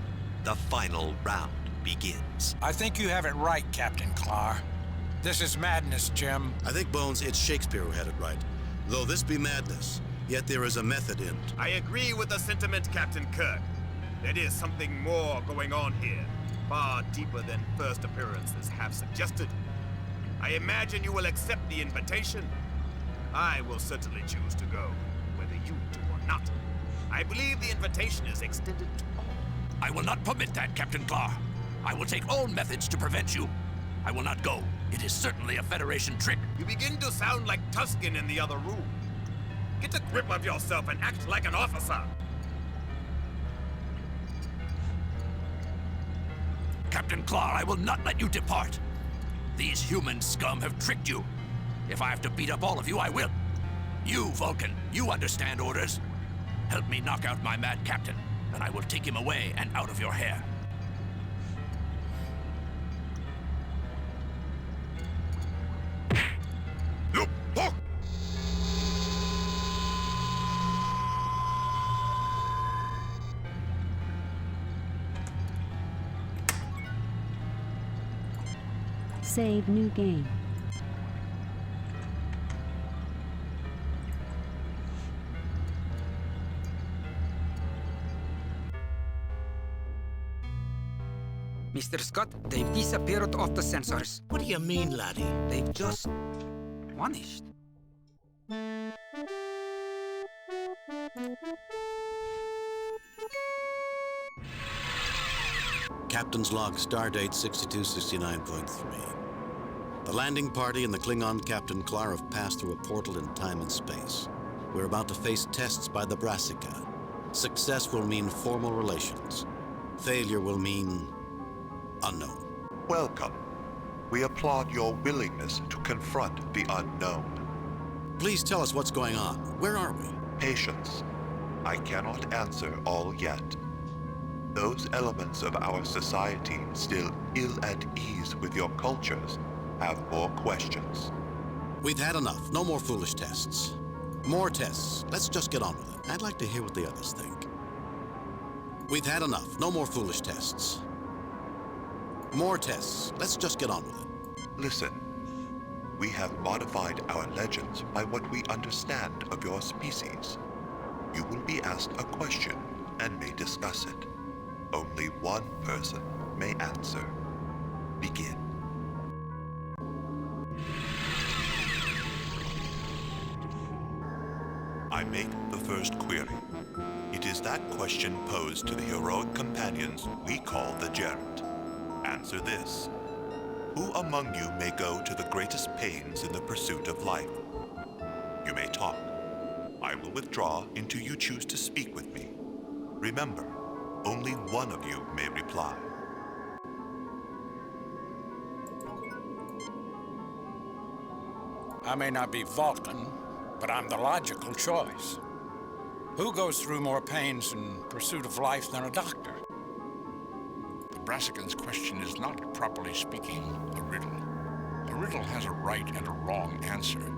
the final round begins. I think you have it right, Captain Clark. This is madness, Jim. I think, Bones, it's Shakespeare who had it right. Though this be madness, yet there is a method in it. I agree with the sentiment, Captain Kirk. There is something more going on here, far deeper than first appearances have suggested. I imagine you will accept the invitation. I will certainly choose to go, whether you do or not. I believe the invitation is extended to all. I will not permit that, Captain Clark. I will take all methods to prevent you. I will not go. It is certainly a Federation trick. You begin to sound like Tusken in the other room. Get a grip of yourself and act like an officer. Captain Clark, I will not let you depart. These human scum have tricked you. If I have to beat up all of you, I will. You, Vulcan, you understand orders. Help me knock out my mad captain, and I will take him away and out of your hair. Save new game. Mr. Scott, they've disappeared off the sensors. What do you mean, laddie? They've just vanished. Captain's log, stardate 6269.3. The landing party and the Klingon Captain Clark have passed through a portal in time and space. We're about to face tests by the Brassica. Success will mean formal relations. Failure will mean unknown. Welcome. We applaud your willingness to confront the unknown. Please tell us what's going on. Where are we? Patience. I cannot answer all yet. Those elements of our society still ill at ease with your cultures have more questions. We've had enough. No more foolish tests. More tests. Let's just get on with it. I'd like to hear what the others think. We've had enough. No more foolish tests. More tests. Let's just get on with it. Listen. We have modified our legends by what we understand of your species. You will be asked a question and may discuss it. Only one person may answer. Begin. I make the first query. It is that question posed to the heroic companions we call the Gerund. Answer this. Who among you may go to the greatest pains in the pursuit of life? You may talk. I will withdraw until you choose to speak with me. Remember, only one of you may reply. I may not be Vulcan, but I'm the logical choice. Who goes through more pains in pursuit of life than a doctor? The Brassican's question is not, properly speaking, a riddle. A riddle has a right and a wrong answer.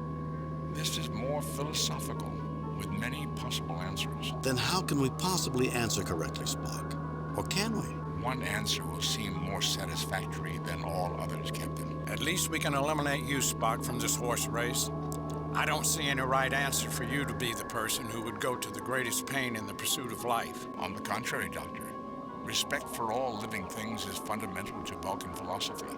This is more philosophical, with many possible answers. Then how can we possibly answer correctly, Spock? Or can we? One answer will seem more satisfactory than all others, Captain. At least we can eliminate you, Spock, from this horse race. I don't see any right answer for you to be the person who would go to the greatest pain in the pursuit of life. On the contrary, Doctor. Respect for all living things is fundamental to Vulcan philosophy.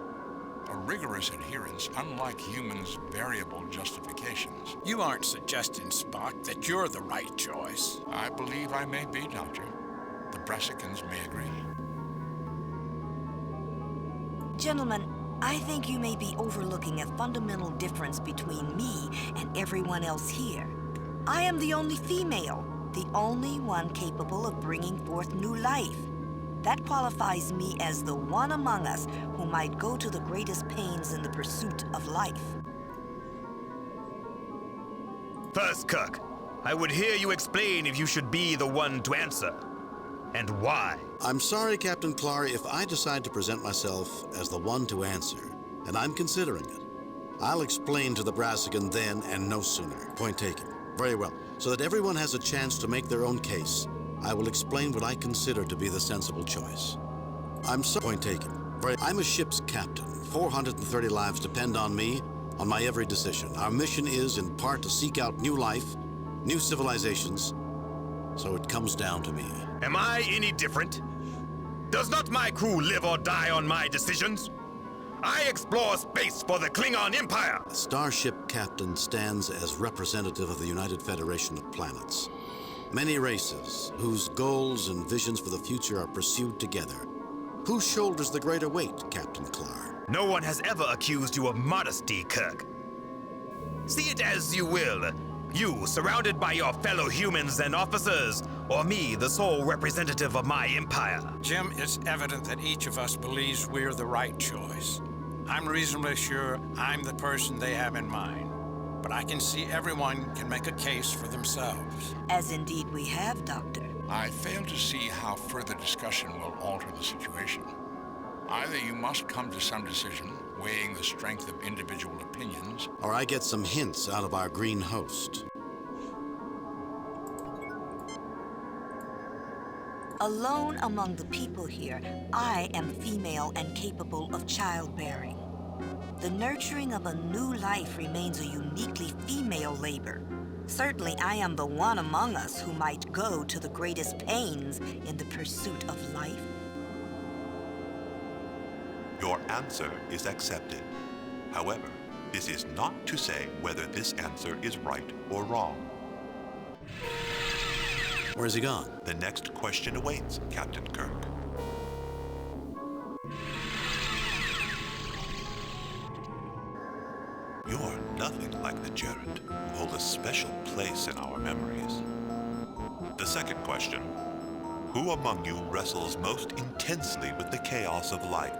A rigorous adherence, unlike humans' variable justifications. You aren't suggesting, Spock, that you're the right choice. I believe I may be, Doctor. The Brassicans may agree. Gentlemen, I think you may be overlooking a fundamental difference between me and everyone else here. I am the only female, the only one capable of bringing forth new life. That qualifies me as the one among us who might go to the greatest pains in the pursuit of life. First, Kirk, I would hear you explain if you should be the one to answer. And why? I'm sorry, Captain Clary, if I decide to present myself as the one to answer, and I'm considering it. I'll explain to the Brassican then and no sooner. Point taken. Very well. So that everyone has a chance to make their own case, I will explain what I consider to be the sensible choice. Point taken. I'm a ship's captain. 430 lives depend on me, on my every decision. Our mission is, in part, to seek out new life, new civilizations, so it comes down to me. Am I any different? Does not my crew live or die on my decisions? I explore space for the Klingon Empire! A starship captain stands as representative of the United Federation of Planets. Many races, whose goals and visions for the future are pursued together. Who shoulders the greater weight, Captain Clark? No one has ever accused you of modesty, Kirk. See it as you will. You, surrounded by your fellow humans and officers, or me, the sole representative of my empire. Jim, it's evident that each of us believes we're the right choice. I'm reasonably sure I'm the person they have in mind. But I can see everyone can make a case for themselves. As indeed we have, Doctor. I fail to see how further discussion will alter the situation. Either you must come to some decision, weighing the strength of individual opinions, or I get some hints out of our green host. Alone among the people here, I am female and capable of childbearing. The nurturing of a new life remains a uniquely female labor. Certainly, I am the one among us who might go to the greatest pains in the pursuit of life. Your answer is accepted. However, this is not to say whether this answer is right or wrong. Where's he gone? The next question awaits, Captain Kirk. You're nothing like the Gerund, who hold a special place in our memories. The second question: who among you wrestles most intensely with the chaos of life?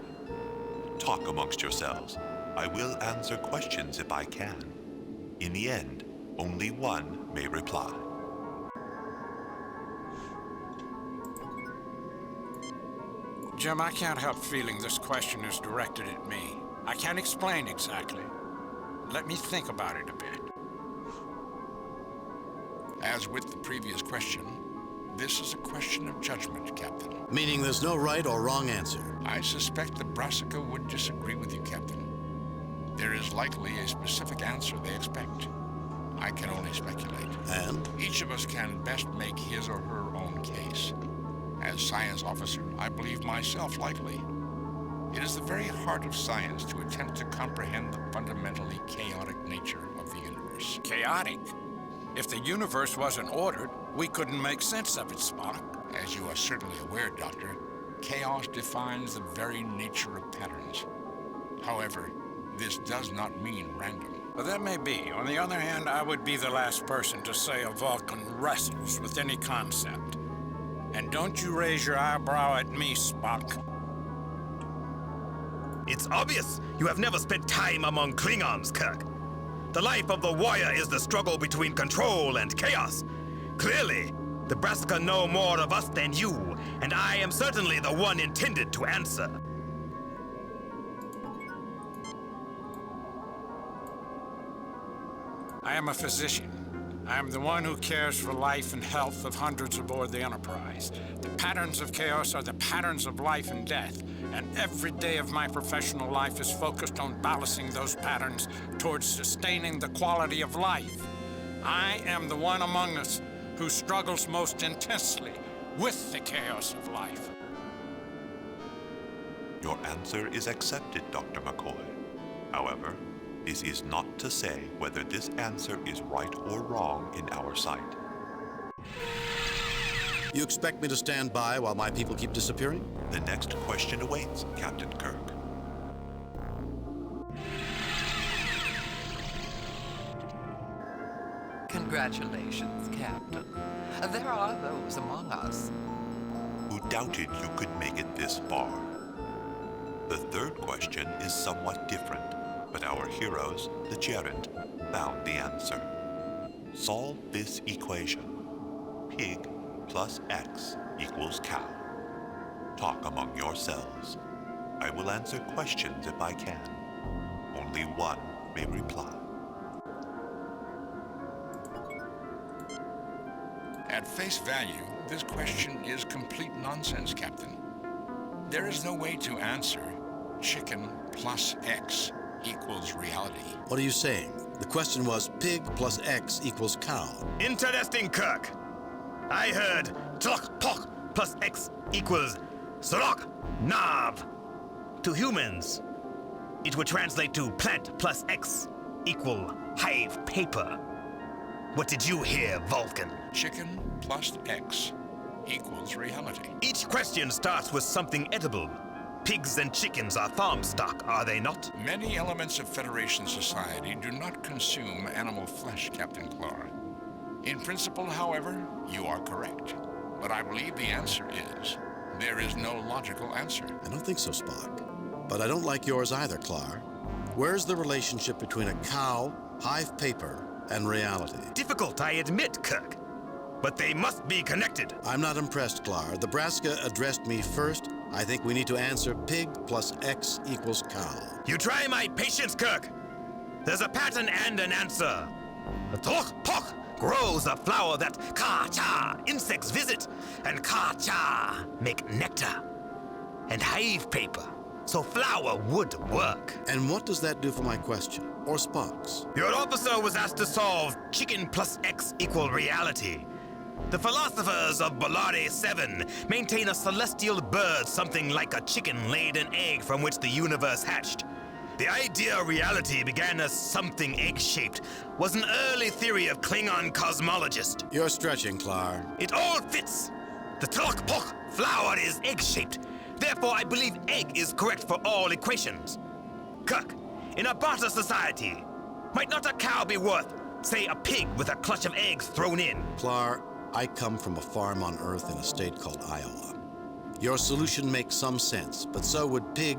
Talk amongst yourselves. I will answer questions if I can. In the end, only one may reply. Jim, I can't help feeling this question is directed at me. I can't explain exactly. Let me think about it a bit. As with the previous question, this is a question of judgment, Captain. Meaning there's no right or wrong answer. I suspect the Brassica would disagree with you, Captain. There is likely a specific answer they expect. I can only speculate. And? Each of us can best make his or her own case. As science officer, I believe myself likely. It is the very heart of science to attempt to comprehend the fundamentally chaotic nature of the universe. Chaotic? If the universe wasn't ordered, we couldn't make sense of it, Spock. As you are certainly aware, Doctor, chaos defines the very nature of patterns. However, this does not mean random. Well, that may be. On the other hand, I would be the last person to say a Vulcan wrestles with any concept. And don't you raise your eyebrow at me, Spock. It's obvious you have never spent time among Klingons, Kirk. The life of the warrior is the struggle between control and chaos. Clearly, the Brassica know more of us than you, and I am certainly the one intended to answer. I am a physician. I am the one who cares for life and health of hundreds aboard the Enterprise. The patterns of chaos are the patterns of life and death, and every day of my professional life is focused on balancing those patterns towards sustaining the quality of life. I am the one among us who struggles most intensely with the chaos of life. Your answer is accepted, Dr. McCoy. However, this is not to say whether this answer is right or wrong in our sight. You expect me to stand by while my people keep disappearing? The next question awaits, Captain Kirk. Congratulations, Captain. There are those among us who doubted you could make it this far. The third question is somewhat different, but our heroes, the Gerent, found the answer. Solve this equation. Pig plus X equals cow. Talk among yourselves. I will answer questions if I can. Only one may reply. At face value, this question is complete nonsense, Captain. There is no way to answer chicken plus X equals reality. What are you saying? The question was pig plus X equals cow. Interesting, Kirk. I heard tlok pok plus X equals srok nav. To humans, it would translate to plant plus X equal hive paper. What did you hear, Vulcan? Chicken plus X equals reality. Each question starts with something edible. Pigs and chickens are farm stock, are they not? Many elements of Federation society do not consume animal flesh, Captain Clark. In principle, however, you are correct. But I believe the answer is, there is no logical answer. I don't think so, Spock. But I don't like yours either, Clark. Where's the relationship between a cow, hive paper, and reality? Difficult, I admit, Kirk. But they must be connected. I'm not impressed, Clark. The Brassica addressed me first. I think we need to answer pig plus X equals cow. You try my patience, Kirk. There's a pattern and an answer. A tlok pok grows a flower that ka-cha insects visit, and ka-cha make nectar and hive paper. So flour would work. And what does that do for my question? Or Spock's? Your officer was asked to solve chicken plus X equal reality. The philosophers of Bolari 7 maintain a celestial bird something like a chicken laid an egg from which the universe hatched. The idea of reality began as something egg-shaped, was an early theory of Klingon cosmologists. You're stretching, Clark. It all fits. The tlok pok flower is egg-shaped. Therefore, I believe egg is correct for all equations. Kirk, in a barter society, might not a cow be worth, say, a pig with a clutch of eggs thrown in? Clark, I come from a farm on Earth in a state called Iowa. Your solution makes some sense, but so would pig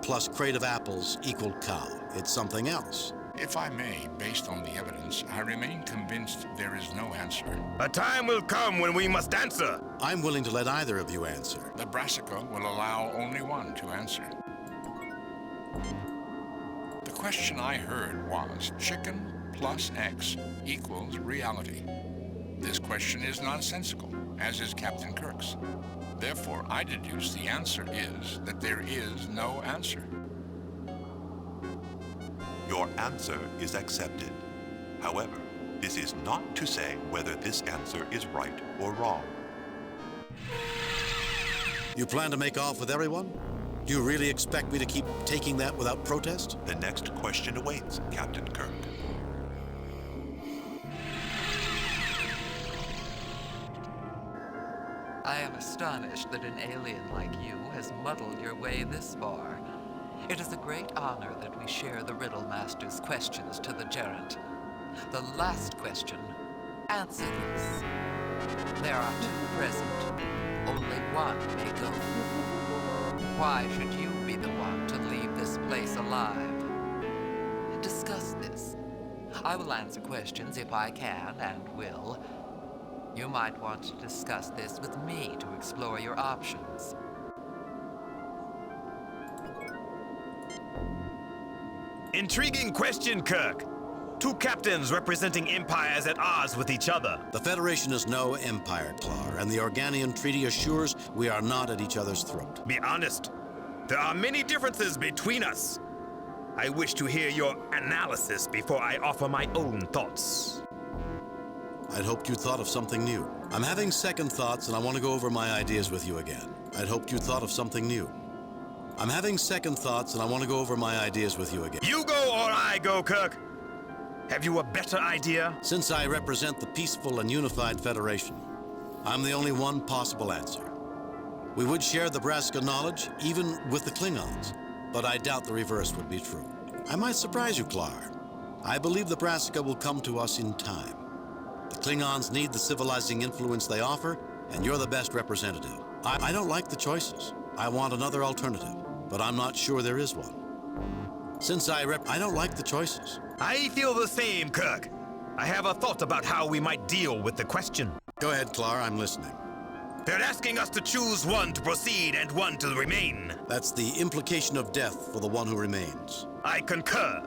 plus crate of apples equal cow. It's something else. If I may, based on the evidence, I remain convinced there is no answer. A time will come when we must answer. I'm willing to let either of you answer. The Brassica will allow only one to answer. The question I heard was chicken plus X equals reality. This question is nonsensical, as is Captain Kirk's. Therefore, I deduce the answer is that there is no answer. Your answer is accepted. However, this is not to say whether this answer is right or wrong. You plan to make off with everyone? Do you really expect me to keep taking that without protest? The next question awaits, Captain Kirk. I am astonished that an alien like you has muddled your way this far. It is a great honor that we share the Riddle Master's questions to the Gerent. The last question. Answer this. There are two present. Only one may go. Why should you be the one to leave this place alive? Discuss this. I will answer questions if I can and will. You might want to discuss this with me to explore your options. Intriguing question, Kirk. Two captains representing empires at odds with each other. The Federation is no empire, Clar, and the Organian Treaty assures we are not at each other's throat. Be honest. There are many differences between us. I wish to hear your analysis before I offer my own thoughts. I'd hoped you'd thought of something new. I'm having second thoughts, and I want to go over my ideas with you again. I'd hoped you'd thought of something new. I'm having second thoughts, and I want to go over my ideas with you again. You go or I go, Kirk. Have you a better idea? Since I represent the peaceful and unified Federation, I'm the only one possible answer. We would share the Brassica knowledge, even with the Klingons, but I doubt the reverse would be true. I might surprise you, Clar. I believe the Brassica will come to us in time. The Klingons need the civilizing influence they offer, and you're the best representative. I don't like the choices. I want another alternative, but I'm not sure there is one. Since I don't like the choices. I feel the same, Kirk. I have a thought about how we might deal with the question. Go ahead, Clar, I'm listening. They're asking us to choose one to proceed and one to remain. That's the implication of death for the one who remains. I concur.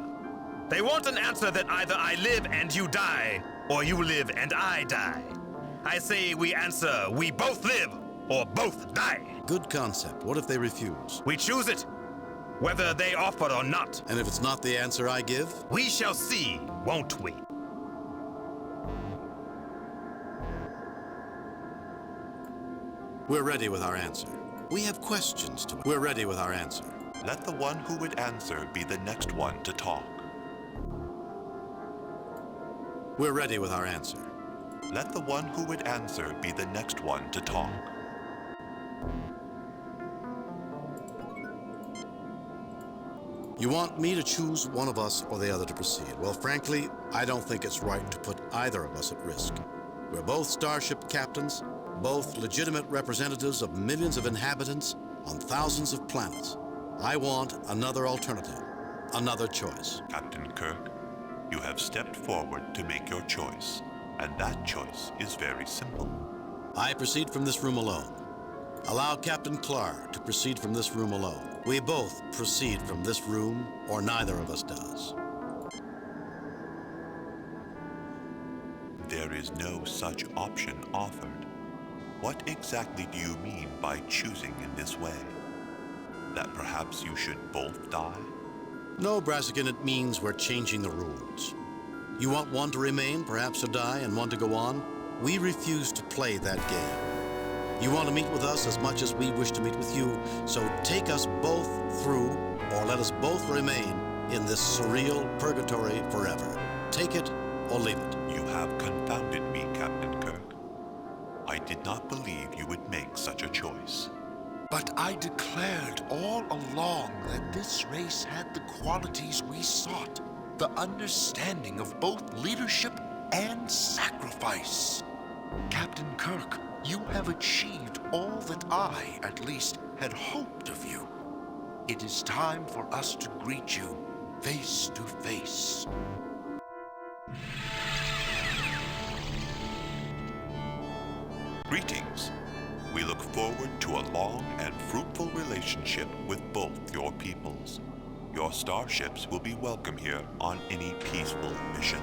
They want an answer that either I live and you die, or you live and I die. I say we answer, we both live, or both die. Good concept. What if they refuse? We choose it, whether they offer or not. And if it's not the answer I give? We shall see, won't we? We're ready with our answer. We have questions to... We're ready with our answer. Let the one who would answer be the next one to talk. We're ready with our answer. Let the one who would answer be the next one to talk. You want me to choose one of us or the other to proceed. Well, frankly, I don't think it's right to put either of us at risk. We're both starship captains, both legitimate representatives of millions of inhabitants on thousands of planets. I want another alternative, another choice. Captain Kirk, you have stepped forward to make your choice, and that choice is very simple. I proceed from this room alone. Allow Captain Clar to proceed from this room alone. We both proceed from this room, or neither of us does. There is no such option offered. What exactly do you mean by choosing in this way? That perhaps you should both die? No, Brassican, it means we're changing the rules. You want one to remain, perhaps to die, and one to go on? We refuse to play that game. You want to meet with us as much as we wish to meet with you, so take us both through, or let us both remain in this surreal purgatory forever. Take it or leave it. You have confounded me, Captain Kirk. I did not believe you would make such a choice. But I declared all along that this race had the qualities we sought, the understanding of both leadership and sacrifice. Captain Kirk, you have achieved all that I, at least, had hoped of you. It is time for us to greet you face to face. Greetings. We look forward to a long and fruitful relationship with both your peoples. Your starships will be welcome here on any peaceful mission.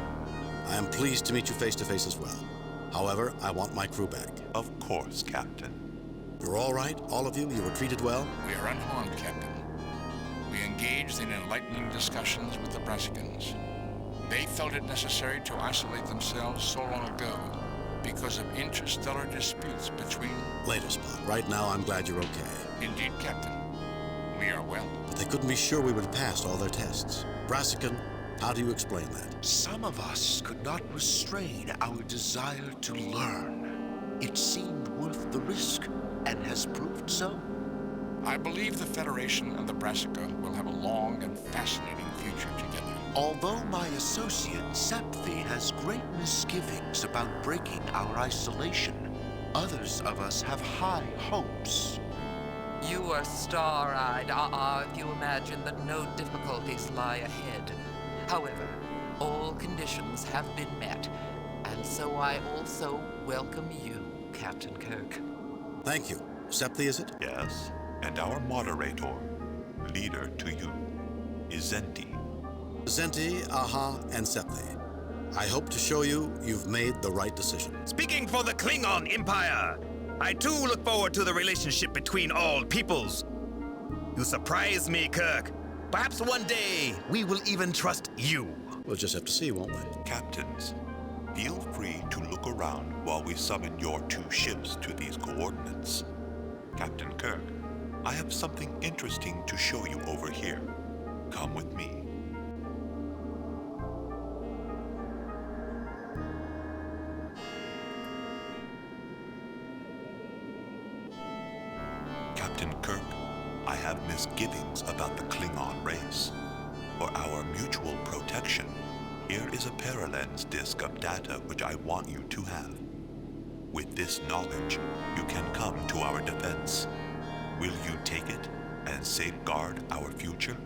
I am pleased to meet you face to face as well. However, I want my crew back. Of course, Captain. You're all right, all of you? You were treated well? We are unharmed, Captain. We engaged in enlightening discussions with the Brassicans. They felt it necessary to isolate themselves so long ago because of interstellar disputes between... Later, Spock. Right now, I'm glad you're okay. Indeed, Captain. We are well. But they couldn't be sure we would have passed all their tests. Brassican, how do you explain that? Some of us could not restrain our desire to learn. It seemed worth the risk, and has proved so. I believe the Federation and the Brassica will have a long and fascinating future together. Although my associate, Septhi, has great misgivings about breaking our isolation, others of us have high hopes. You are star-eyed, if you imagine that no difficulties lie ahead. However, all conditions have been met, and so I also welcome you, Captain Kirk. Thank you. Septhi, is it? Yes, and our moderator, leader to you, is Zenti. Zenti, Aha, and Septhi. I hope to show you you've made the right decision. Speaking for the Klingon Empire, I too look forward to the relationship between all peoples. You surprise me, Kirk. Perhaps one day we will even trust you. We'll just have to see, won't we? Captains, feel free to look around while we summon your 2 ships to these coordinates. Captain Kirk, I have something interesting to show you over here. Come with me. Captain Kirk, I have misgivings about the Klingon race. For our mutual protection, here is a paralens disk of data which I want you to have. With this knowledge, you can come to our defense. Will you take it and safeguard our future?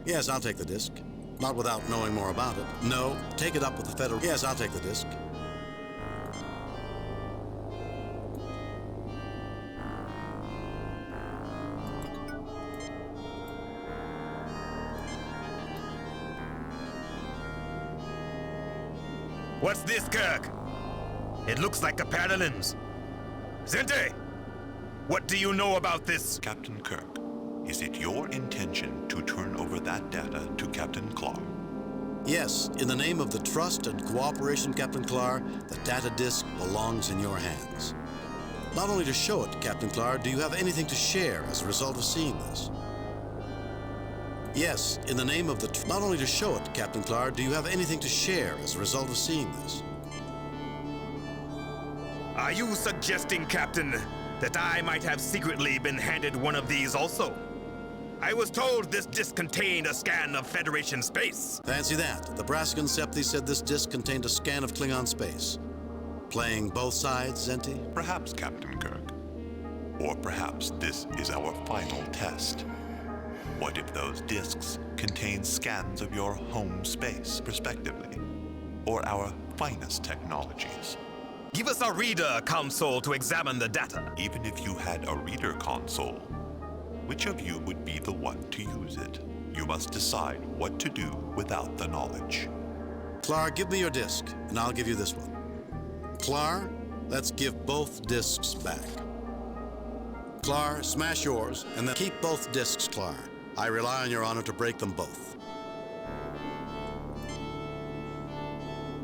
Yes, I'll take the disc. Not without knowing more about it. No, take it up with the Federal... Yes, I'll take the disc. What's this, Kirk? It looks like a paralens. Zente, what do you know about this? Captain Kirk, is it your intention to turn over that data to Captain Clark? Yes, in the name of the trust and cooperation, Captain Clark, the data disk belongs in your hands. Not only to show it, Captain Clark, do you have anything to share as a result of seeing this? Yes, in the name of the... Not only to show it, Captain Clark, do you have anything to share as a result of seeing this? Are you suggesting, Captain, that I might have secretly been handed one of these also? I was told this disc contained a scan of Federation space. Fancy that. The Brascan Septi said this disc contained a scan of Klingon space. Playing both sides, Zenti? Perhaps, Captain Kirk. Or perhaps this is our final test. What if those discs contain scans of your home space, respectively? Or our finest technologies? Give us a reader console to examine the data. Even if you had a reader console, which of you would be the one to use it? You must decide what to do without the knowledge. Clark, give me your disc, and I'll give you this one. Clark, let's give both discs back. Clark, smash yours, and then keep both discs, Clark. I rely on your honor to break them both.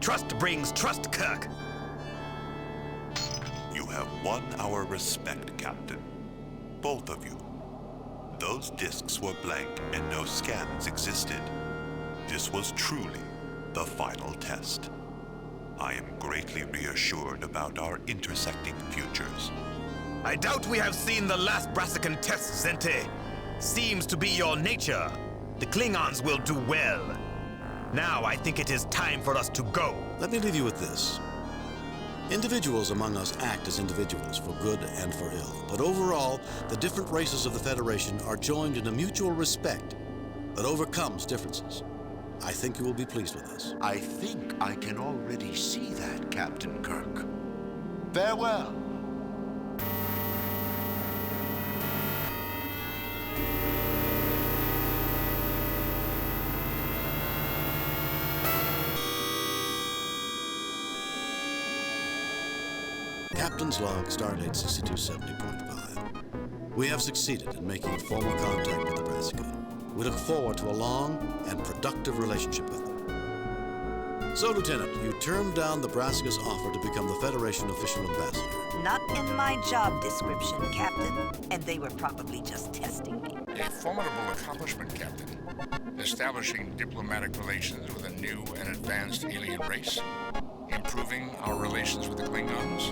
Trust brings trust, Kirk. You have won our respect, Captain. Both of you. Those discs were blank and no scans existed. This was truly the final test. I am greatly reassured about our intersecting futures. I doubt we have seen the last Brassican test, Zente. Seems to be your nature. The Klingons will do well. Now I think it is time for us to go. Let me leave you with this. Individuals among us act as individuals, for good and for ill. But overall, the different races of the Federation are joined in a mutual respect that overcomes differences. I think you will be pleased with this. I think I can already see that, Captain Kirk. Farewell. Captain's log, Stardate 6270.5. We have succeeded in making formal contact with the Brassica. We look forward to a long and productive relationship with them. So, Lieutenant, you turned down the Brassica's offer to become the Federation official ambassador. Not in my job description, Captain. And they were probably just testing me. A formidable accomplishment, Captain. Establishing diplomatic relations with a new and advanced alien race. Improving our relations with the Klingons.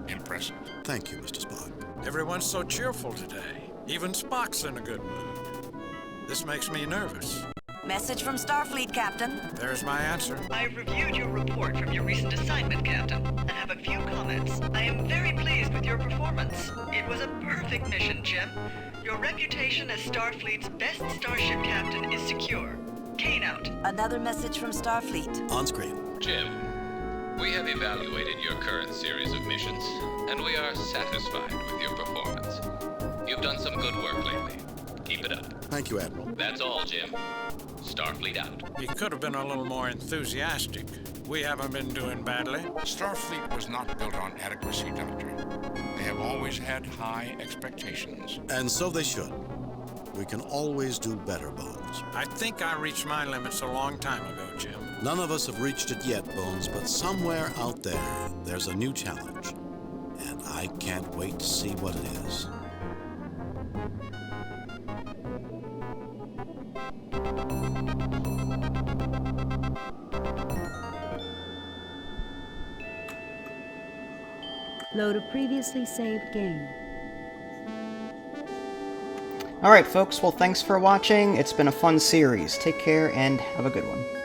Impressive. Thank you, Mr. Spock. Everyone's so cheerful today. Even Spock's in a good mood. This makes me nervous. Message from Starfleet, Captain. There's my answer. I've reviewed your report from your recent assignment, Captain, and have a few comments. I am very pleased with your performance. It was a perfect mission, Jim. Your reputation as Starfleet's best starship captain is secure. Kane out. Another message from Starfleet. On screen. Jim, we have evaluated your current series of missions, and we are satisfied with your performance. You've done some good work lately. Keep it up. Thank you, Admiral. That's all, Jim. Starfleet out. You could have been a little more enthusiastic. We haven't been doing badly. Starfleet was not built on adequacy, Doctor. They have always had high expectations. And so they should. We can always do better, Bones. I think I reached my limits a long time ago, Jim. None of us have reached it yet, Bones, but somewhere out there, there's a new challenge. And I can't wait to see what it is. Load a previously saved game. Alright folks, well thanks for watching. It's been a fun series. Take care and have a good one.